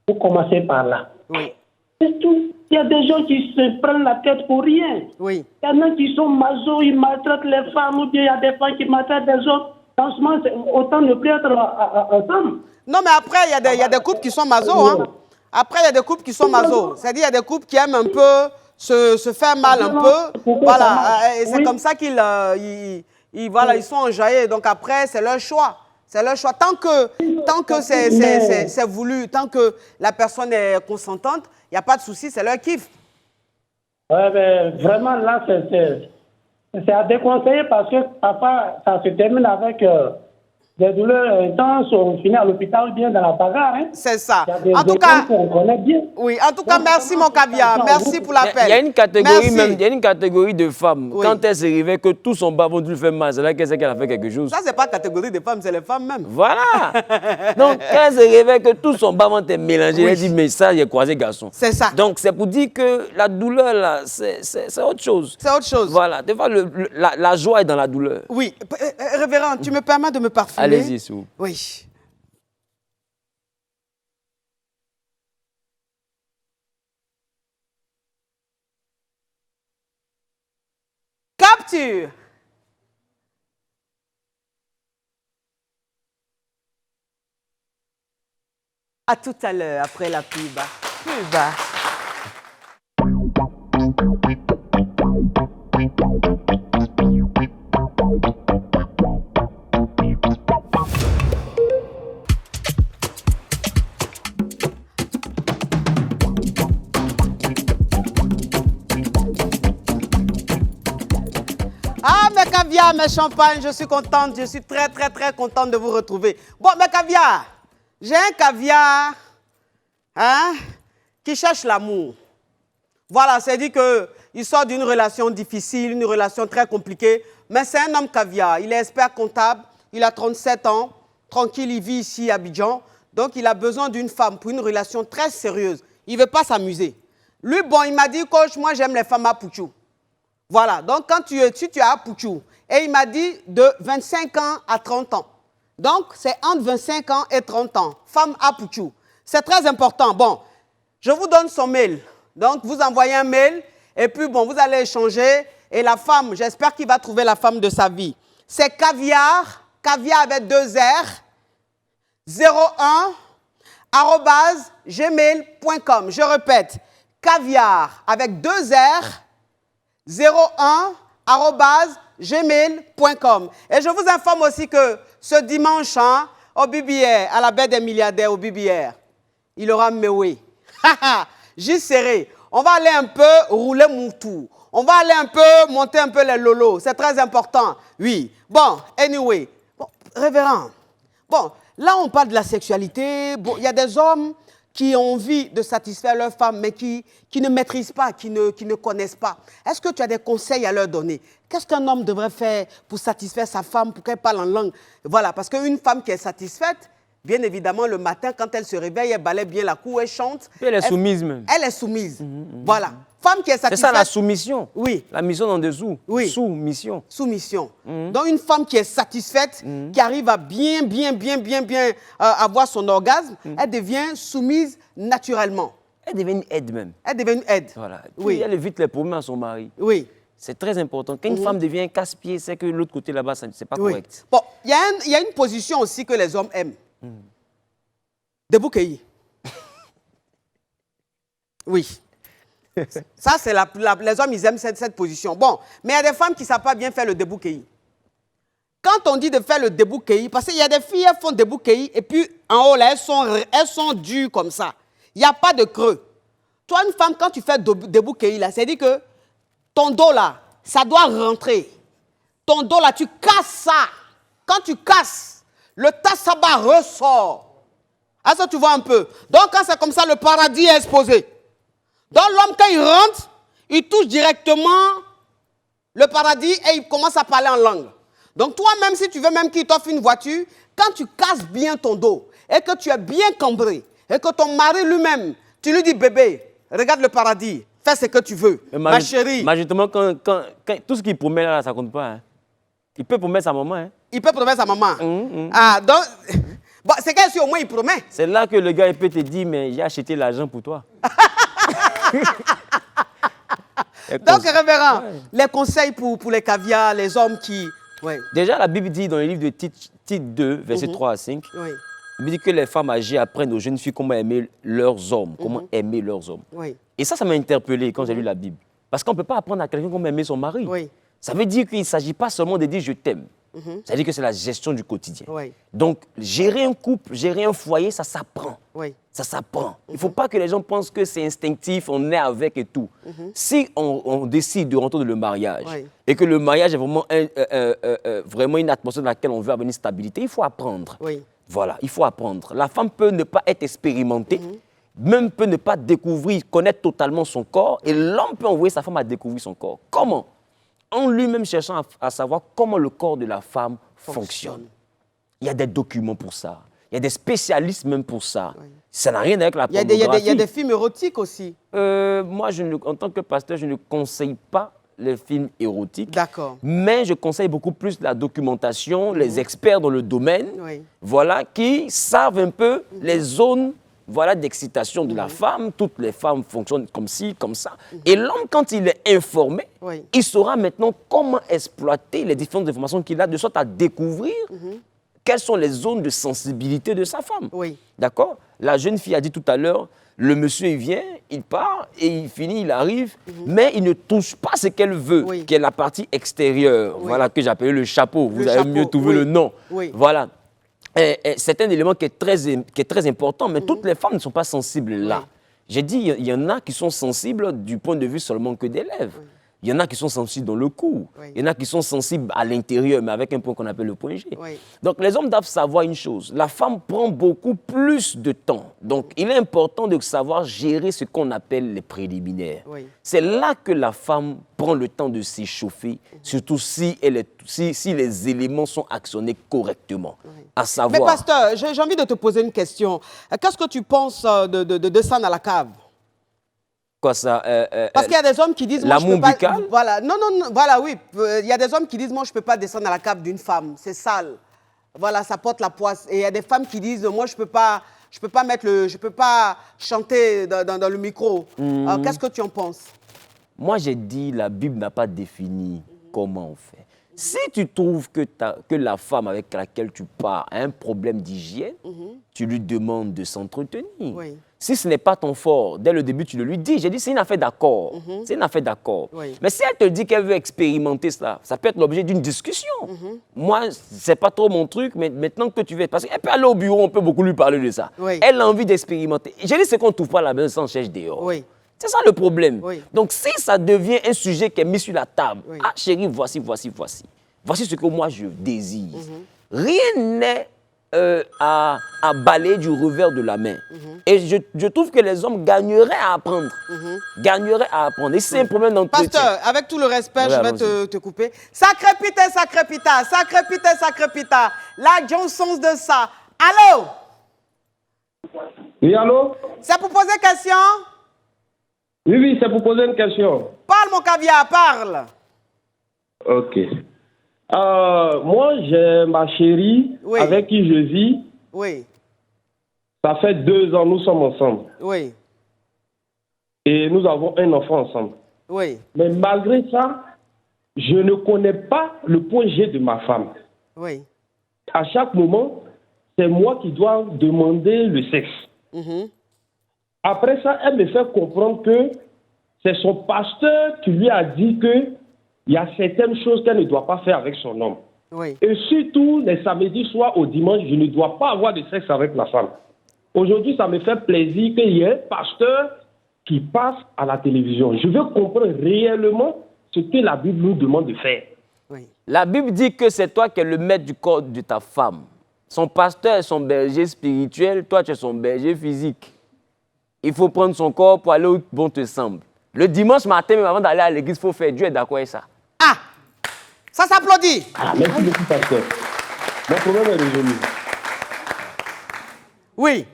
Speaker 7: vous commencez par là.
Speaker 1: Oui.
Speaker 7: C'est tout. Il y a des gens qui se prennent la tête pour rien.
Speaker 1: Oui.
Speaker 7: Il y en a qui sont masos, ils maltraitent les femmes, ou bien il y a des femmes qui maltraitent des hommes. Franchement, autant ne plus être ensemble.
Speaker 1: Non, mais après, il y a des couples qui sont masos. Hein. Après, il y a des couples qui sont masos. C'est-à-dire, il y a des couples qui aiment un peu se faire mal un peu. Voilà. Et c'est comme ça qu'ils ils sont enjaillés. Donc après, c'est leur choix. C'est leur choix. Tant que c'est voulu, tant que la personne est consentante, il n'y a pas de souci, c'est leur kiff.
Speaker 7: Ouais, mais vraiment, là, c'est à déconseiller parce que parfois, ça se termine avec des douleurs intenses, on finit à l'hôpital ou bien dans la bagarre. Hein.
Speaker 1: C'est ça.
Speaker 7: En tout cas, on connaît bien.
Speaker 1: Oui, en tout cas, merci mon caviar. Merci pour l'appel.
Speaker 2: Il y a une catégorie même, il y a une catégorie de femmes.
Speaker 1: Oui.
Speaker 2: Quand elles se réveillent, que tout son bas vont lui faire mal, c'est là qu'elle a fait quelque chose.
Speaker 1: Ça, c'est pas catégorie de femmes, c'est les femmes même.
Speaker 2: Voilà. Donc, quand elle se réveille, que tout son bas vont être mélangé, elle dit, mais ça, il a croisé garçon.
Speaker 1: C'est ça.
Speaker 2: Donc, c'est pour dire que la douleur, là, c'est autre chose.
Speaker 1: C'est autre chose.
Speaker 2: Voilà. Des fois, la joie est dans la douleur.
Speaker 1: Oui. Révérend, tu me permets de me parfumer?
Speaker 2: Allez-y, s'il vous plaît.
Speaker 1: Oui. Capture. À tout à l'heure, après la pub. Pub. Ah, mes caviars, mes champagnes, je suis contente, je suis très, très, très contente de vous retrouver. Bon, mes caviars, j'ai un caviar qui cherche l'amour. Voilà, c'est dit qu'il sort d'une relation difficile, une relation très compliquée, mais c'est un homme caviar. Il est expert comptable, il a 37 ans, tranquille, il vit ici à Abidjan. Donc, il a besoin d'une femme pour une relation très sérieuse. Il ne veut pas s'amuser. Lui, bon, il m'a dit, coach, moi, j'aime les femmes à Pouchou. Voilà, donc quand tu es à Pouchou, et il m'a dit de 25 ans à 30 ans. Donc, c'est entre 25 ans et 30 ans. Femme à Pouchou. C'est très important. Bon, je vous donne son mail. Donc, vous envoyez un mail, et puis, bon, vous allez échanger. Et la femme, j'espère qu'il va trouver la femme de sa vie. C'est caviar avec 2 R, 01, @gmail.com. Je répète, caviar avec 2 R, 01 @gmail.com. Et je vous informe aussi que ce dimanche, au BBR, à la baie des milliardaires au BBR, il aura Mewé. Juste serré. On va aller un peu rouler Moutou. On va aller un peu monter un peu les lolos. C'est très important. Oui. Bon, anyway. Bon, révérend. Bon, là, on parle de la sexualité. Bon, il y a des hommes qui ont envie de satisfaire leur femme, mais qui ne maîtrisent pas, qui ne connaissent pas. Est-ce que tu as des conseils à leur donner? Qu'est-ce qu'un homme devrait faire pour satisfaire sa femme, pour qu'elle parle en langue? Voilà, parce qu'une femme qui est satisfaite, bien évidemment, le matin, quand elle se réveille, elle balaie bien la cour, elle chante.
Speaker 2: Puis elle est soumise même.
Speaker 1: Elle est soumise. Voilà. Femme qui est satisfaite.
Speaker 2: C'est ça la soumission.
Speaker 1: Oui.
Speaker 2: La mission en dessous.
Speaker 1: Oui.
Speaker 2: Soumission.
Speaker 1: Soumission. Donc une femme qui est satisfaite, qui arrive à bien avoir son orgasme, elle devient soumise naturellement.
Speaker 2: Elle devient une aide même.
Speaker 1: Elle devient une aide.
Speaker 2: Voilà. Puis
Speaker 1: Oui.
Speaker 2: elle évite les problèmes à son mari.
Speaker 1: Oui.
Speaker 2: C'est très important. Quand une femme devient un casse-pied, c'est que l'autre côté là-bas, c'est pas
Speaker 1: Oui.
Speaker 2: correct.
Speaker 1: Bon, il y a une position aussi que les hommes aiment. Debout cueilli. Oui. Ça, c'est les hommes, ils aiment cette position. Bon, mais il y a des femmes qui ne savent pas bien faire le debout cueilli. Quand on dit de faire le debout cueilli, parce qu'il y a des filles, elles font debout cueilli, et puis en haut, là, elles sont dures comme ça. Il n'y a pas de creux. Toi, une femme, quand tu fais debout cueilli, là, c'est-à-dire que ton dos, là, ça doit rentrer. Ton dos, là, tu casses ça. Quand tu casses, le tassaba ressort. Ah, ça, tu vois un peu. Donc, quand c'est comme ça, le paradis est exposé. Donc, l'homme, quand il rentre, il touche directement le paradis et il commence à parler en langue. Donc, toi-même, si tu veux même qu'il t'offre une voiture, quand tu casses bien ton dos et que tu es bien cambré et que ton mari lui-même, tu lui dis, bébé, regarde le paradis, fais ce que tu veux, ma chérie.
Speaker 2: Mais justement, quand tout ce qu'il promet là, ça ne compte pas. Hein. Il peut promettre sa maman. Hein.
Speaker 1: Il peut promettre sa maman. Ah, donc, bon, c'est qu'elle, si au moins il promet.
Speaker 2: C'est là que le gars il peut te dire, mais j'ai acheté l'argent pour toi.
Speaker 1: Donc, révérend, les conseils pour les caviars, les hommes qui... Ouais.
Speaker 2: Déjà, la Bible dit dans le livre de Tite 2, versets 3 à 5,
Speaker 1: oui.
Speaker 2: il dit que les femmes âgées apprennent aux jeunes filles comment aimer leurs hommes, comment aimer leurs hommes.
Speaker 1: Oui.
Speaker 2: Et ça m'a interpellé quand j'ai lu la Bible. Parce qu'on ne peut pas apprendre à quelqu'un comment aimer son mari.
Speaker 1: Oui.
Speaker 2: Ça veut dire qu'il ne s'agit pas seulement de dire « je t'aime ». Ça veut dire que c'est la gestion du quotidien.
Speaker 1: Oui.
Speaker 2: Donc, gérer un couple, gérer un foyer, ça s'apprend.
Speaker 1: Oui.
Speaker 2: Ça s'apprend. Il ne faut pas que les gens pensent que c'est instinctif, on est avec et tout. Si on décide de rentrer dans le mariage et que le mariage est vraiment, vraiment une atmosphère dans laquelle on veut avoir une stabilité, il faut apprendre.
Speaker 1: Oui.
Speaker 2: Voilà, il faut apprendre. La femme peut ne pas être expérimentée, même peut ne pas découvrir, connaître totalement son corps, et l'homme peut envoyer sa femme à découvrir son corps. Comment? En lui-même cherchant à savoir comment le corps de la femme fonctionne. Il y a des documents pour ça. Il y a des spécialistes même pour ça. Oui. Ça n'a rien avec la pornographie.
Speaker 1: Il y a des films érotiques aussi.
Speaker 2: Moi, en tant que pasteur, je ne conseille pas les films érotiques.
Speaker 1: D'accord.
Speaker 2: Mais je conseille beaucoup plus la documentation, les experts dans le domaine, voilà, qui savent un peu les zones d'excitation de la femme. Toutes les femmes fonctionnent comme ci, comme ça. Et l'homme, quand il est informé, il saura maintenant comment exploiter les différentes informations qu'il a, de sorte à découvrir quelles sont les zones de sensibilité de sa femme. Oui. D'accord? La jeune fille a dit tout à l'heure, le monsieur, il vient, il part, et il finit, il arrive, mais il ne touche pas ce qu'elle veut, qui est la partie extérieure, voilà, que j'appelle le chapeau. Vous avez mieux trouvé le nom. Voilà. C'est un élément qui est très important, mais toutes les femmes ne sont pas sensibles là. J'ai dit, il y en a qui sont sensibles du point de vue seulement que des lèvres. Il y en a qui sont sensibles dans le cou. Il y en a qui sont sensibles à l'intérieur, mais avec un point qu'on appelle le point G. Donc, les hommes doivent savoir une chose. La femme prend beaucoup plus de temps. Donc, il est important de savoir gérer ce qu'on appelle les préliminaires. C'est là que la femme prend le temps de s'échauffer, surtout si les éléments sont actionnés correctement. À savoir...
Speaker 1: Mais pasteur, j'ai envie de te poser une question. Qu'est-ce que tu penses de ça dans la cave?
Speaker 2: Quoi ça
Speaker 1: Parce qu'il y a des hommes qui disent...
Speaker 2: L'amour buccal?
Speaker 1: Voilà, non, voilà, oui. Il y a des hommes qui disent, moi, je ne peux pas descendre à la cave d'une femme, c'est sale. Voilà, ça porte la poisse. Et il y a des femmes qui disent, moi, je ne peux pas chanter dans le micro. Qu'est-ce que tu en penses?
Speaker 2: Moi, j'ai dit, la Bible n'a pas défini comment on fait. Si tu trouves que la femme avec laquelle tu pars a un problème d'hygiène, tu lui demandes de s'entretenir. Oui. Si ce n'est pas ton fort, dès le début, tu le lui dis. J'ai dit, c'est une affaire d'accord. C'est une affaire d'accord. Oui. Mais si elle te dit qu'elle veut expérimenter cela, ça peut être l'objet d'une discussion. Moi, ce n'est pas trop mon truc, mais maintenant que tu veux... Parce qu'elle peut aller au bureau, on peut beaucoup lui parler de ça. Oui. Elle a envie d'expérimenter. J'ai dit, c'est qu'on ne trouve pas la maison sans cherche dehors. Oui. C'est ça le problème. Oui. Donc, si ça devient un sujet qui est mis sur la table, ah chérie, voici. Voici ce que moi je désire. Rien n'est à balayer du revers de la main. Et je trouve que les hommes gagneraient à apprendre. Et c'est un problème d'entretien.
Speaker 1: Pasteur, avec tout le respect, je vais te couper. Sacré pita. La Johnson de ça. Allô?
Speaker 5: Oui, allô?
Speaker 1: C'est pour poser question?
Speaker 5: Oui, c'est pour poser une question.
Speaker 1: Parle, mon caviar, parle.
Speaker 5: Ok. Moi, j'ai ma chérie avec qui je vis.
Speaker 1: Oui.
Speaker 5: Ça fait 2 ans, nous sommes ensemble.
Speaker 1: Oui.
Speaker 5: Et nous avons un enfant ensemble.
Speaker 1: Oui.
Speaker 5: Mais malgré ça, je ne connais pas le point G de ma femme.
Speaker 1: Oui.
Speaker 5: À chaque moment,
Speaker 8: c'est moi qui dois demander le sexe. Après ça, elle me fait comprendre que c'est son pasteur qui lui a dit qu'il y a certaines choses qu'elle ne doit pas faire avec son homme.
Speaker 1: Oui.
Speaker 8: Et surtout, les samedis soirs au dimanche, je ne dois pas avoir de sexe avec la femme. Aujourd'hui, ça me fait plaisir qu'il y ait un pasteur qui passe à la télévision. Je veux comprendre réellement ce que la Bible nous demande de faire.
Speaker 1: Oui.
Speaker 2: La Bible dit que c'est toi qui es le maître du corps de ta femme. Son pasteur est son berger spirituel, toi tu es son berger physique. Il faut prendre son corps pour aller où bon te semble. Le dimanche matin, même avant d'aller à l'église, il faut faire. Dieu est d'accord avec ça.
Speaker 1: Ah, ça s'applaudit.
Speaker 8: Ah, merci beaucoup, pasteur. Mon problème est résolu.
Speaker 1: Oui.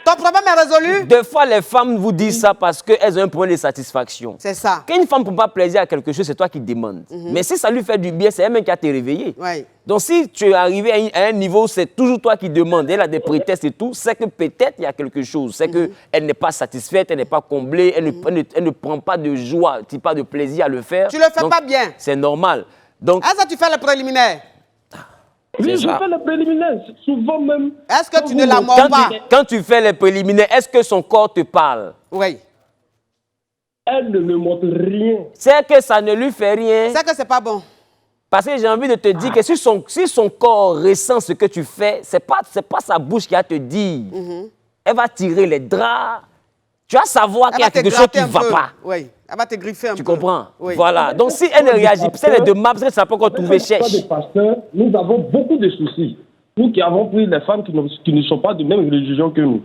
Speaker 1: Ton problème est résolu?
Speaker 2: Des fois, les femmes vous disent ça parce qu'elles ont un problème de satisfaction.
Speaker 1: C'est ça.
Speaker 2: Quand une femme ne prend pas plaisir à quelque chose, c'est toi qui demandes. Mais si ça lui fait du bien, c'est elle-même qui a te réveillé.
Speaker 1: Oui.
Speaker 2: Donc, si tu es arrivé à un niveau où c'est toujours toi qui demandes, elle a des prétextes et tout, c'est que peut-être il y a quelque chose. C'est qu'elle n'est pas satisfaite, elle n'est pas comblée, elle ne prend pas de joie, pas de plaisir à le faire.
Speaker 1: Tu le fais pas bien.
Speaker 2: C'est normal. Donc,
Speaker 1: Est-ce que tu fais le préliminaire?
Speaker 8: Oui,
Speaker 2: C'est
Speaker 8: je
Speaker 2: ça.
Speaker 8: fais le préliminaire, souvent même.
Speaker 1: Est-ce que tu ne la mords pas?
Speaker 2: quand tu fais les préliminaires, est-ce que son corps te parle?
Speaker 1: Oui.
Speaker 8: Elle ne me montre rien.
Speaker 2: C'est que ça ne lui fait rien.
Speaker 1: C'est que c'est pas bon.
Speaker 2: Parce que j'ai envie de te dire que si son corps ressent ce que tu fais, c'est pas sa bouche qui va te dire. Elle va tirer les draps. Tu vas savoir qu'il y a quelque chose qui ne va pas.
Speaker 1: Oui, elle va te griffer un peu.
Speaker 2: Tu comprends?
Speaker 1: Oui.
Speaker 2: Voilà. Donc si elle ne réagit pas, si elle est de map, parce que ça peut encore trouver cherche.
Speaker 8: Des pasteurs, nous avons beaucoup de soucis. Nous qui avons pris les femmes qui ne sont pas de même religion que nous.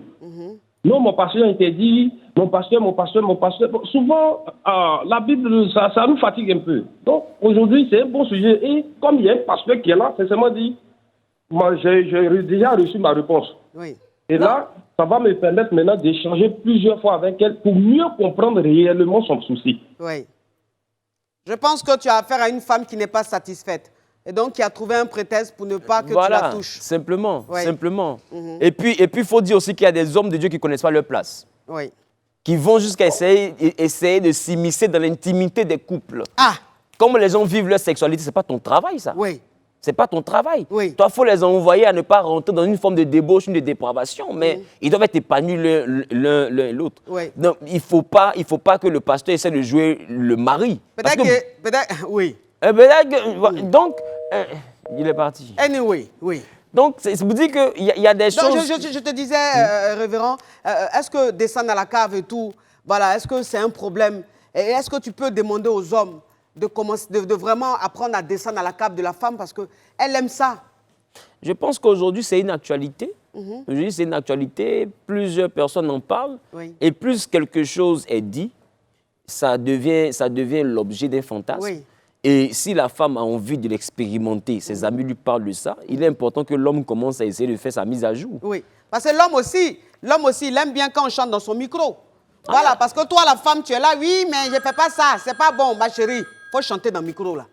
Speaker 8: Non, mon pasteur interdit, mon pasteur. Bon, souvent, la Bible, ça nous fatigue un peu. Donc, aujourd'hui, c'est un bon sujet. Et comme il y a un pasteur qui est là, c'est seulement dit, moi, j'ai déjà reçu ma réponse.
Speaker 1: Oui.
Speaker 8: Et là, ça va me permettre maintenant d'échanger plusieurs fois avec elle pour mieux comprendre réellement son souci.
Speaker 1: Oui. Je pense que tu as affaire à une femme qui n'est pas satisfaite. Et donc, qui a trouvé un prétexte pour ne pas que tu la touches.
Speaker 2: Simplement,
Speaker 1: Oui.
Speaker 2: simplement. Et puis, il faut dire aussi qu'il y a des hommes de Dieu qui ne connaissent pas leur place.
Speaker 1: Oui.
Speaker 2: Qui vont jusqu'à essayer de s'immiscer dans l'intimité des couples.
Speaker 1: Ah!
Speaker 2: Comme les gens vivent leur sexualité, ce n'est pas ton travail, ça.
Speaker 1: Oui.
Speaker 2: Ce n'est pas ton travail.
Speaker 1: Oui.
Speaker 2: Toi, il faut les envoyer à ne pas rentrer dans une forme de débauche, une de dépravation, mais ils doivent être épanouis l'un et l'autre.
Speaker 1: Oui.
Speaker 2: Donc, il ne faut pas que le pasteur essaie de jouer le mari.
Speaker 1: Peut-être que... Peut-être... Oui.
Speaker 2: Donc, il est parti.
Speaker 1: Anyway, oui.
Speaker 2: Donc, c'est vous dire qu'il y a des
Speaker 1: Donc,
Speaker 2: choses...
Speaker 1: je te disais, révérend, est-ce que descendre à la cave et tout, voilà, est-ce que c'est un problème? Et est-ce que tu peux demander aux hommes de vraiment apprendre à descendre à la cave de la femme parce qu'elle aime ça?
Speaker 2: Je pense qu'aujourd'hui, c'est une actualité. Aujourd'hui, c'est une actualité. Plusieurs personnes en parlent.
Speaker 1: Oui.
Speaker 2: Et plus quelque chose est dit, ça devient l'objet d'un fantasme.
Speaker 1: Oui.
Speaker 2: Et si la femme a envie de l'expérimenter, ses amis lui parlent de ça, il est important que l'homme commence à essayer de faire sa mise à jour.
Speaker 1: Oui, parce que l'homme aussi, il aime bien quand on chante dans son micro. Voilà, parce que toi, la femme, tu es là, oui, mais je ne fais pas ça, c'est pas bon, ma chérie. Il faut chanter dans le micro, là.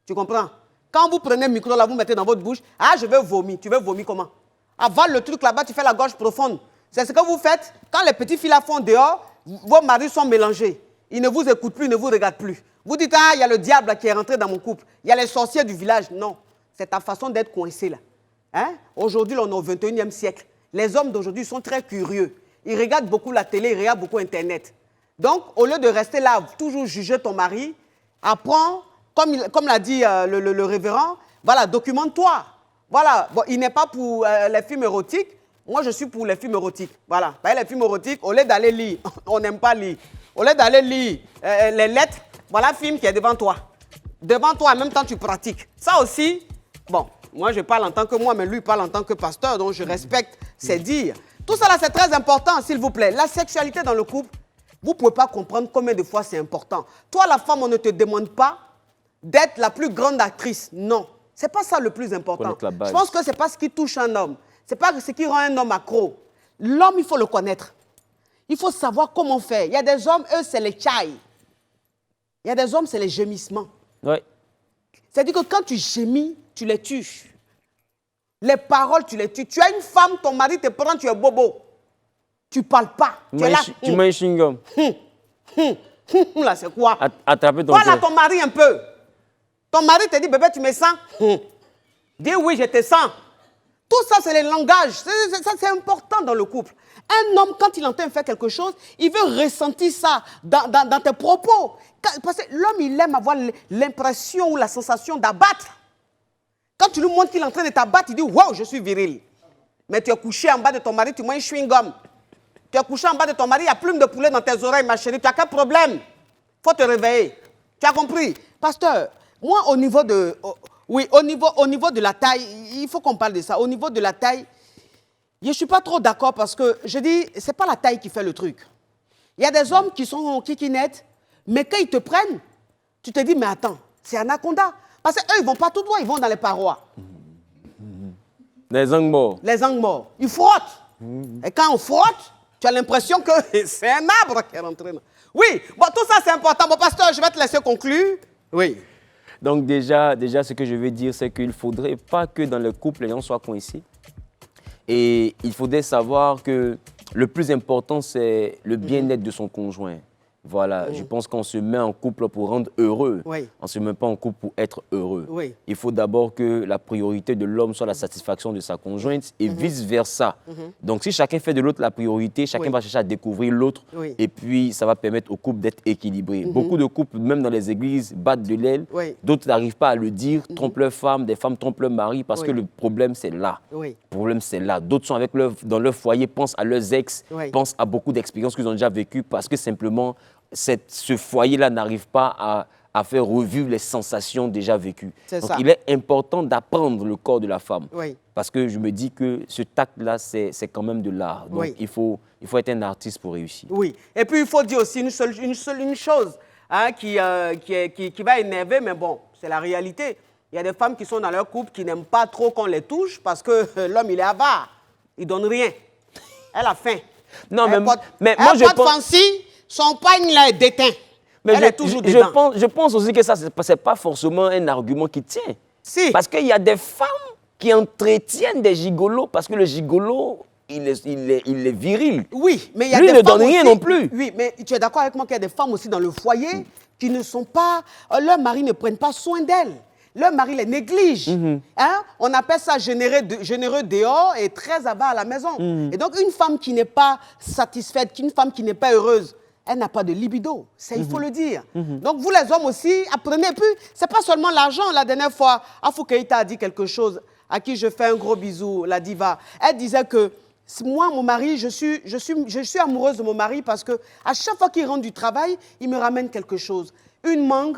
Speaker 1: Tu comprends? Quand vous prenez le micro, là, vous mettez dans votre bouche, ah, je veux vomir. Tu veux vomir comment? Avale le truc là-bas, tu fais la gorge profonde. C'est ce que vous faites. Quand les petits filles la font dehors, vos maris sont mélangés. Ils ne vous écoutent plus, ils ne vous regardent plus. Vous dites, ah, il y a le diable là, qui est rentré dans mon couple. Il y a les sorciers du village. Non, c'est ta façon d'être coincé là. Hein? Aujourd'hui, on est au 21e siècle. Les hommes d'aujourd'hui sont très curieux. Ils regardent beaucoup la télé, ils regardent beaucoup Internet. Donc, au lieu de rester là, toujours juger ton mari, apprends, comme l'a dit le révérend, voilà, documente-toi. Voilà, bon, il n'est pas pour les films érotiques. Moi, je suis pour les films érotiques. Voilà, les films érotiques, au lieu d'aller lire, on n'aime pas lire. Au lieu d'aller lire les lettres, voilà le film qui est devant toi. Devant toi, en même temps, tu pratiques. Ça aussi, bon, moi, je parle en tant que moi, mais lui parle en tant que pasteur, donc je respecte ses dires. Tout ça, là, c'est très important, s'il vous plaît. La sexualité dans le couple, vous ne pouvez pas comprendre combien de fois c'est important. Toi, la femme, on ne te demande pas d'être la plus grande actrice. Non, ce n'est pas ça le plus important. Je pense que ce n'est pas ce qui touche un homme. Ce n'est pas ce qui rend un homme accro. L'homme, il faut le connaître. Il faut savoir comment faire. Il y a des hommes, eux, c'est les tchailles. Il y a des hommes, c'est les gémissements.
Speaker 2: Oui.
Speaker 1: C'est-à-dire que quand tu gémis, tu les tues. Les paroles, tu les tues. Tu as une femme, ton mari te prend, tu es bobo. Tu ne parles pas. Tu es là.
Speaker 2: Tu mets un chewing-gum.
Speaker 1: Là, c'est quoi?
Speaker 2: Attraper ton
Speaker 1: Voilà
Speaker 2: cœur.
Speaker 1: ton mari un peu. Ton mari te dit, bébé, tu me sens? Dis oui, je te sens. Tout ça, c'est les langages. Ça, c'est important dans le couple. Un homme, quand il entend faire quelque chose, il veut ressentir ça dans tes propos. Parce que l'homme, il aime avoir l'impression ou la sensation d'abattre. Quand tu lui montres qu'il est en train de t'abattre, il dit « Wow, je suis viril ». Mais tu es couché en bas de ton mari, tu manges chewing-gum. Tu es couché en bas de ton mari, il y a plume de poulet dans tes oreilles, ma chérie. Tu as quel problème? Il faut te réveiller. Tu as compris? Pasteur, moi, au niveau de... Oui, au niveau de la taille, il faut qu'on parle de ça. Au niveau de la taille, je ne suis pas trop d'accord parce que je dis, ce n'est pas la taille qui fait le truc. Il y a des hommes qui sont kikinettes, mais quand ils te prennent, tu te dis, mais attends, c'est Anaconda. Parce qu'eux, ils ne vont pas tout droit, ils vont dans les parois.
Speaker 2: Les angles morts.
Speaker 1: Les angles morts. Ils frottent. Et quand on frotte, tu as l'impression que c'est un arbre qui est rentré. Oui, bon, tout ça, c'est important. Bon, pasteur, je vais te laisser conclure. Oui.
Speaker 2: Donc déjà, ce que je veux dire, c'est qu'il ne faudrait pas que dans le couple, les gens soient coincés. Et il faudrait savoir que le plus important, c'est le bien-être de son conjoint. Voilà, je pense qu'on se met en couple pour rendre heureux.
Speaker 1: Oui.
Speaker 2: On ne se met pas en couple pour être heureux.
Speaker 1: Oui.
Speaker 2: Il faut d'abord que la priorité de l'homme soit la satisfaction de sa conjointe et vice-versa. Donc si chacun fait de l'autre la priorité, chacun va chercher à découvrir l'autre et puis ça va permettre au couple d'être équilibré. Beaucoup de couples, même dans les églises, battent de l'aile. D'autres n'arrivent pas à le dire, trompent leurs femmes, des femmes trompent leur mari parce que le problème c'est là. Le problème c'est là. D'autres sont dans leur foyer, pensent à leurs ex, pensent à beaucoup d'expériences qu'ils ont déjà vécues parce que simplement ce foyer-là n'arrive pas à faire revivre les sensations déjà vécues. Donc, il est important d'apprendre le corps de la femme. Parce que je me dis que ce tact-là, c'est quand même de l'art. Donc, il faut être un artiste pour réussir. Oui.
Speaker 1: Et puis, il faut dire aussi une chose hein, qui va énerver, mais bon, c'est la réalité. Il y a des femmes qui sont dans leur couple qui n'aiment pas trop qu'on les touche parce que l'homme, il est avare. Il ne donne rien. Elle a faim.
Speaker 2: Non,
Speaker 1: mais moi, je pense... Son pagne là est déteint.
Speaker 2: Mais
Speaker 1: elle est toujours dedans.
Speaker 2: Je pense aussi que ça, ce n'est pas forcément un argument qui tient.
Speaker 1: Si.
Speaker 2: Parce qu'il y a des femmes qui entretiennent des gigolos parce que le gigolo, il est viril.
Speaker 1: Oui, mais il y a
Speaker 2: lui
Speaker 1: des
Speaker 2: ne
Speaker 1: femmes
Speaker 2: donne rien
Speaker 1: aussi,
Speaker 2: non plus.
Speaker 1: Oui, mais tu es d'accord avec moi qu'il y a des femmes aussi dans le foyer qui ne sont pas... leurs maris ne prennent pas soin d'elles. Leur mari les néglige. Hein? On appelle ça généreux dehors et très avare à la maison. Et donc, une femme qui n'est pas satisfaite, une femme qui n'est pas heureuse, elle n'a pas de libido, il faut le dire. Donc, vous les hommes aussi, apprenez. Puis, ce n'est pas seulement l'argent. La dernière fois, Afou Keïta a dit quelque chose, à qui je fais un gros bisou, la diva. Elle disait que moi, mon mari, je suis amoureuse de mon mari parce qu'à chaque fois qu'il rentre du travail, il me ramène quelque chose. Une mangue,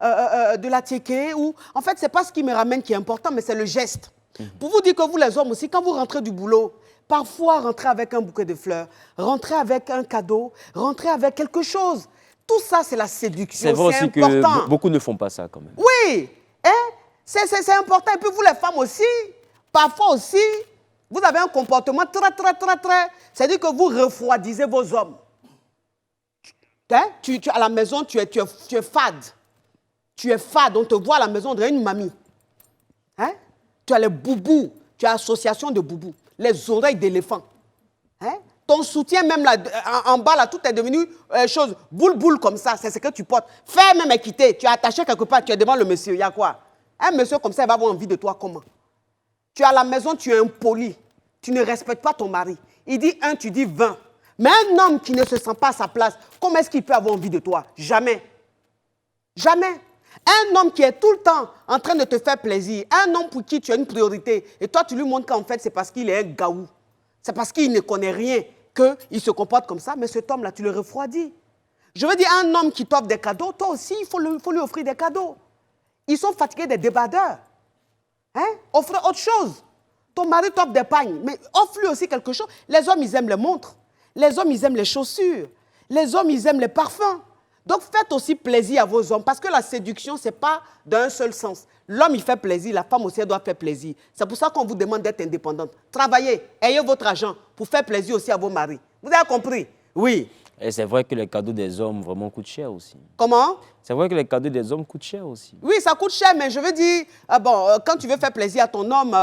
Speaker 1: de la tchéké, ou... En fait, ce n'est pas ce qui me ramène qui est important, mais c'est le geste. Pour vous dire que vous, les hommes aussi, quand vous rentrez du boulot, parfois, rentrez avec un bouquet de fleurs, rentrez avec un cadeau, rentrez avec quelque chose. Tout ça, c'est la séduction.
Speaker 2: C'est vrai aussi que beaucoup ne font pas ça quand même.
Speaker 1: Oui, hein? C'est important. Et puis vous, les femmes aussi, parfois aussi, vous avez un comportement très... C'est-à-dire que vous refroidissez vos hommes. Hein? À la maison, tu es fade. Tu es fade, on te voit à la maison, on dirait une mamie. Hein? Tu as les boubous, tu as l'association de boubous, les oreilles d'éléphant. Hein? Ton soutien, même là, en bas, là, tout est devenu chose boule comme ça, c'est ce que tu portes. Fais même équiter, tu es attaché quelque part, tu es devant le monsieur, il y a quoi? Un monsieur comme ça, il va avoir envie de toi comment? Tu es à la maison, tu es impoli, tu ne respectes pas ton mari. Il dit 1, tu dis 20. Mais un homme qui ne se sent pas à sa place, comment est-ce qu'il peut avoir envie de toi? Jamais. Jamais. Un homme qui est tout le temps en train de te faire plaisir, un homme pour qui tu as une priorité, et toi tu lui montres qu'en fait c'est parce qu'il est un gaou, c'est parce qu'il ne connaît rien qu'il se comporte comme ça, mais cet homme-là, tu le refroidis. Je veux dire, un homme qui t'offre des cadeaux, toi aussi, il faut lui offrir des cadeaux. Ils sont fatigués des débardeurs. Hein? Offre autre chose. Ton mari t'offre des pagnes, mais offre-lui aussi quelque chose. Les hommes, ils aiment les montres. Les hommes, ils aiment les chaussures. Les hommes, ils aiment les parfums. Donc, faites aussi plaisir à vos hommes, parce que la séduction, ce n'est pas d'un seul sens. L'homme, il fait plaisir, la femme aussi, elle doit faire plaisir. C'est pour ça qu'on vous demande d'être indépendante. Travaillez, ayez votre argent pour faire plaisir aussi à vos maris. Vous avez compris? Oui.
Speaker 2: Et c'est vrai que les cadeaux des hommes vraiment coûtent cher aussi.
Speaker 1: Comment?
Speaker 2: C'est vrai que les cadeaux des hommes coûtent cher aussi.
Speaker 1: Oui, ça coûte cher, mais je veux dire, quand tu veux faire plaisir à ton homme,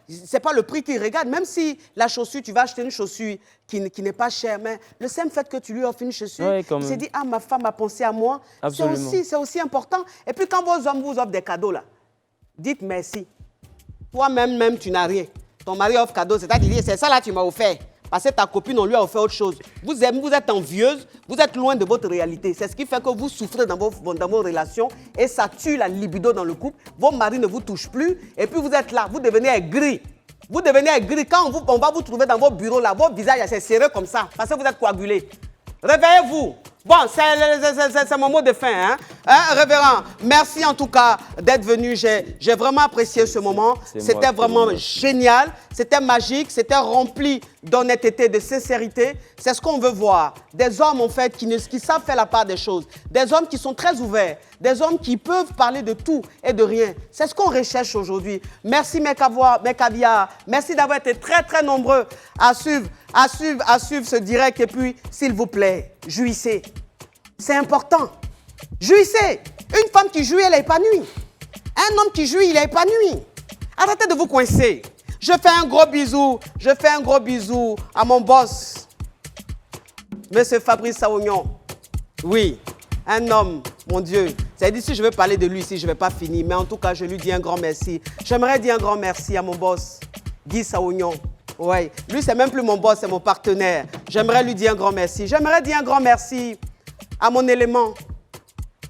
Speaker 1: ce n'est pas le prix qu'il regarde. Même si la chaussure, tu vas acheter une chaussure qui n'est pas chère, mais le simple fait que tu lui offres une chaussure, il s'est dit, ah, ma femme a pensé à moi. C'est aussi important. Et puis quand vos hommes vous offrent des cadeaux, là, dites merci. Toi-même, tu n'as rien. Ton mari offre cadeau, c'est-à-dire, c'est ça là tu m'as offert. Parce que ta copine, on lui a offert autre chose. Vous êtes envieuse, vous êtes loin de votre réalité. C'est ce qui fait que vous souffrez dans vos relations et ça tue la libido dans le couple. Vos maris ne vous touchent plus et puis vous êtes là, vous devenez aigri. Vous devenez aigri. Quand on va vous trouver dans vos bureaux là, vos visages c'est serré comme ça parce que vous êtes coagulés. Réveillez-vous. Bon, c'est mon mot de fin. Révérend, merci en tout cas d'être venu. J'ai vraiment apprécié ce moment. C'était vraiment génial. C'était magique. C'était rempli d'honnêteté, de sincérité. C'est ce qu'on veut voir. Des hommes, en fait, qui savent faire la part des choses. Des hommes qui sont très ouverts. Des hommes qui peuvent parler de tout et de rien. C'est ce qu'on recherche aujourd'hui. Merci, Mekavia. Merci d'avoir été très, très nombreux à suivre ce direct. Et puis, s'il vous plaît, jouissez. C'est important. Jouissez. Une femme qui jouit, elle est épanouie. Un homme qui jouit, il est épanoui. Arrêtez de vous coincer. Je fais un gros bisou à mon boss, Monsieur Fabrice Saounion. Oui, un homme, mon Dieu. C'est-à-dire, si je veux parler de lui ici, je ne vais pas finir. Mais en tout cas, je lui dis un grand merci. J'aimerais dire un grand merci à mon boss, Guy Saounion. Oui, lui, c'est même plus mon boss, c'est mon partenaire. J'aimerais lui dire un grand merci. J'aimerais dire un grand merci à mon élément,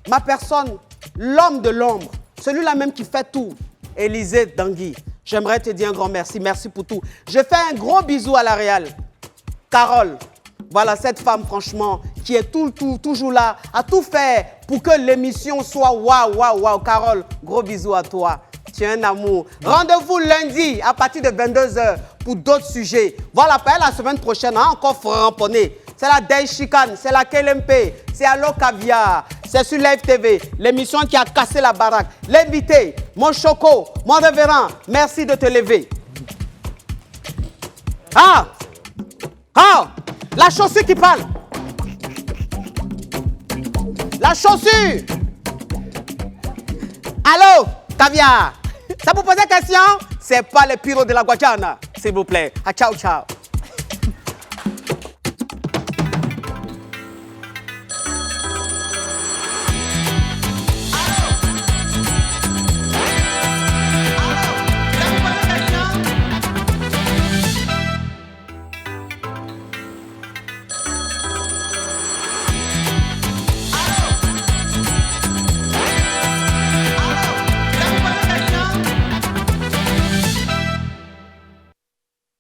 Speaker 1: ma personne, l'homme de l'ombre, celui-là même qui fait tout, Élisée Dangui. J'aimerais te dire un grand merci. Merci pour tout. Je fais un gros bisou à la Réal. Carole, voilà cette femme, franchement, qui est toujours là, à tout faire pour que l'émission soit waouh. Carole, gros bisou à toi. Tu es un amour. Rendez-vous lundi à partir de 22h pour d'autres sujets. Voilà, pas la semaine prochaine, encore ramponné. C'est la Day Chicane, c'est la KLMP, c'est Allo Caviar, c'est sur Live TV, l'émission qui a cassé la baraque. L'invité, mon Choco, mon révérend, merci de te lever. La chaussure qui parle. La chaussure. Allô, Caviar. Ça vous pose question? C'est pas le pyro de la Guadiana, s'il vous plaît. Ciao.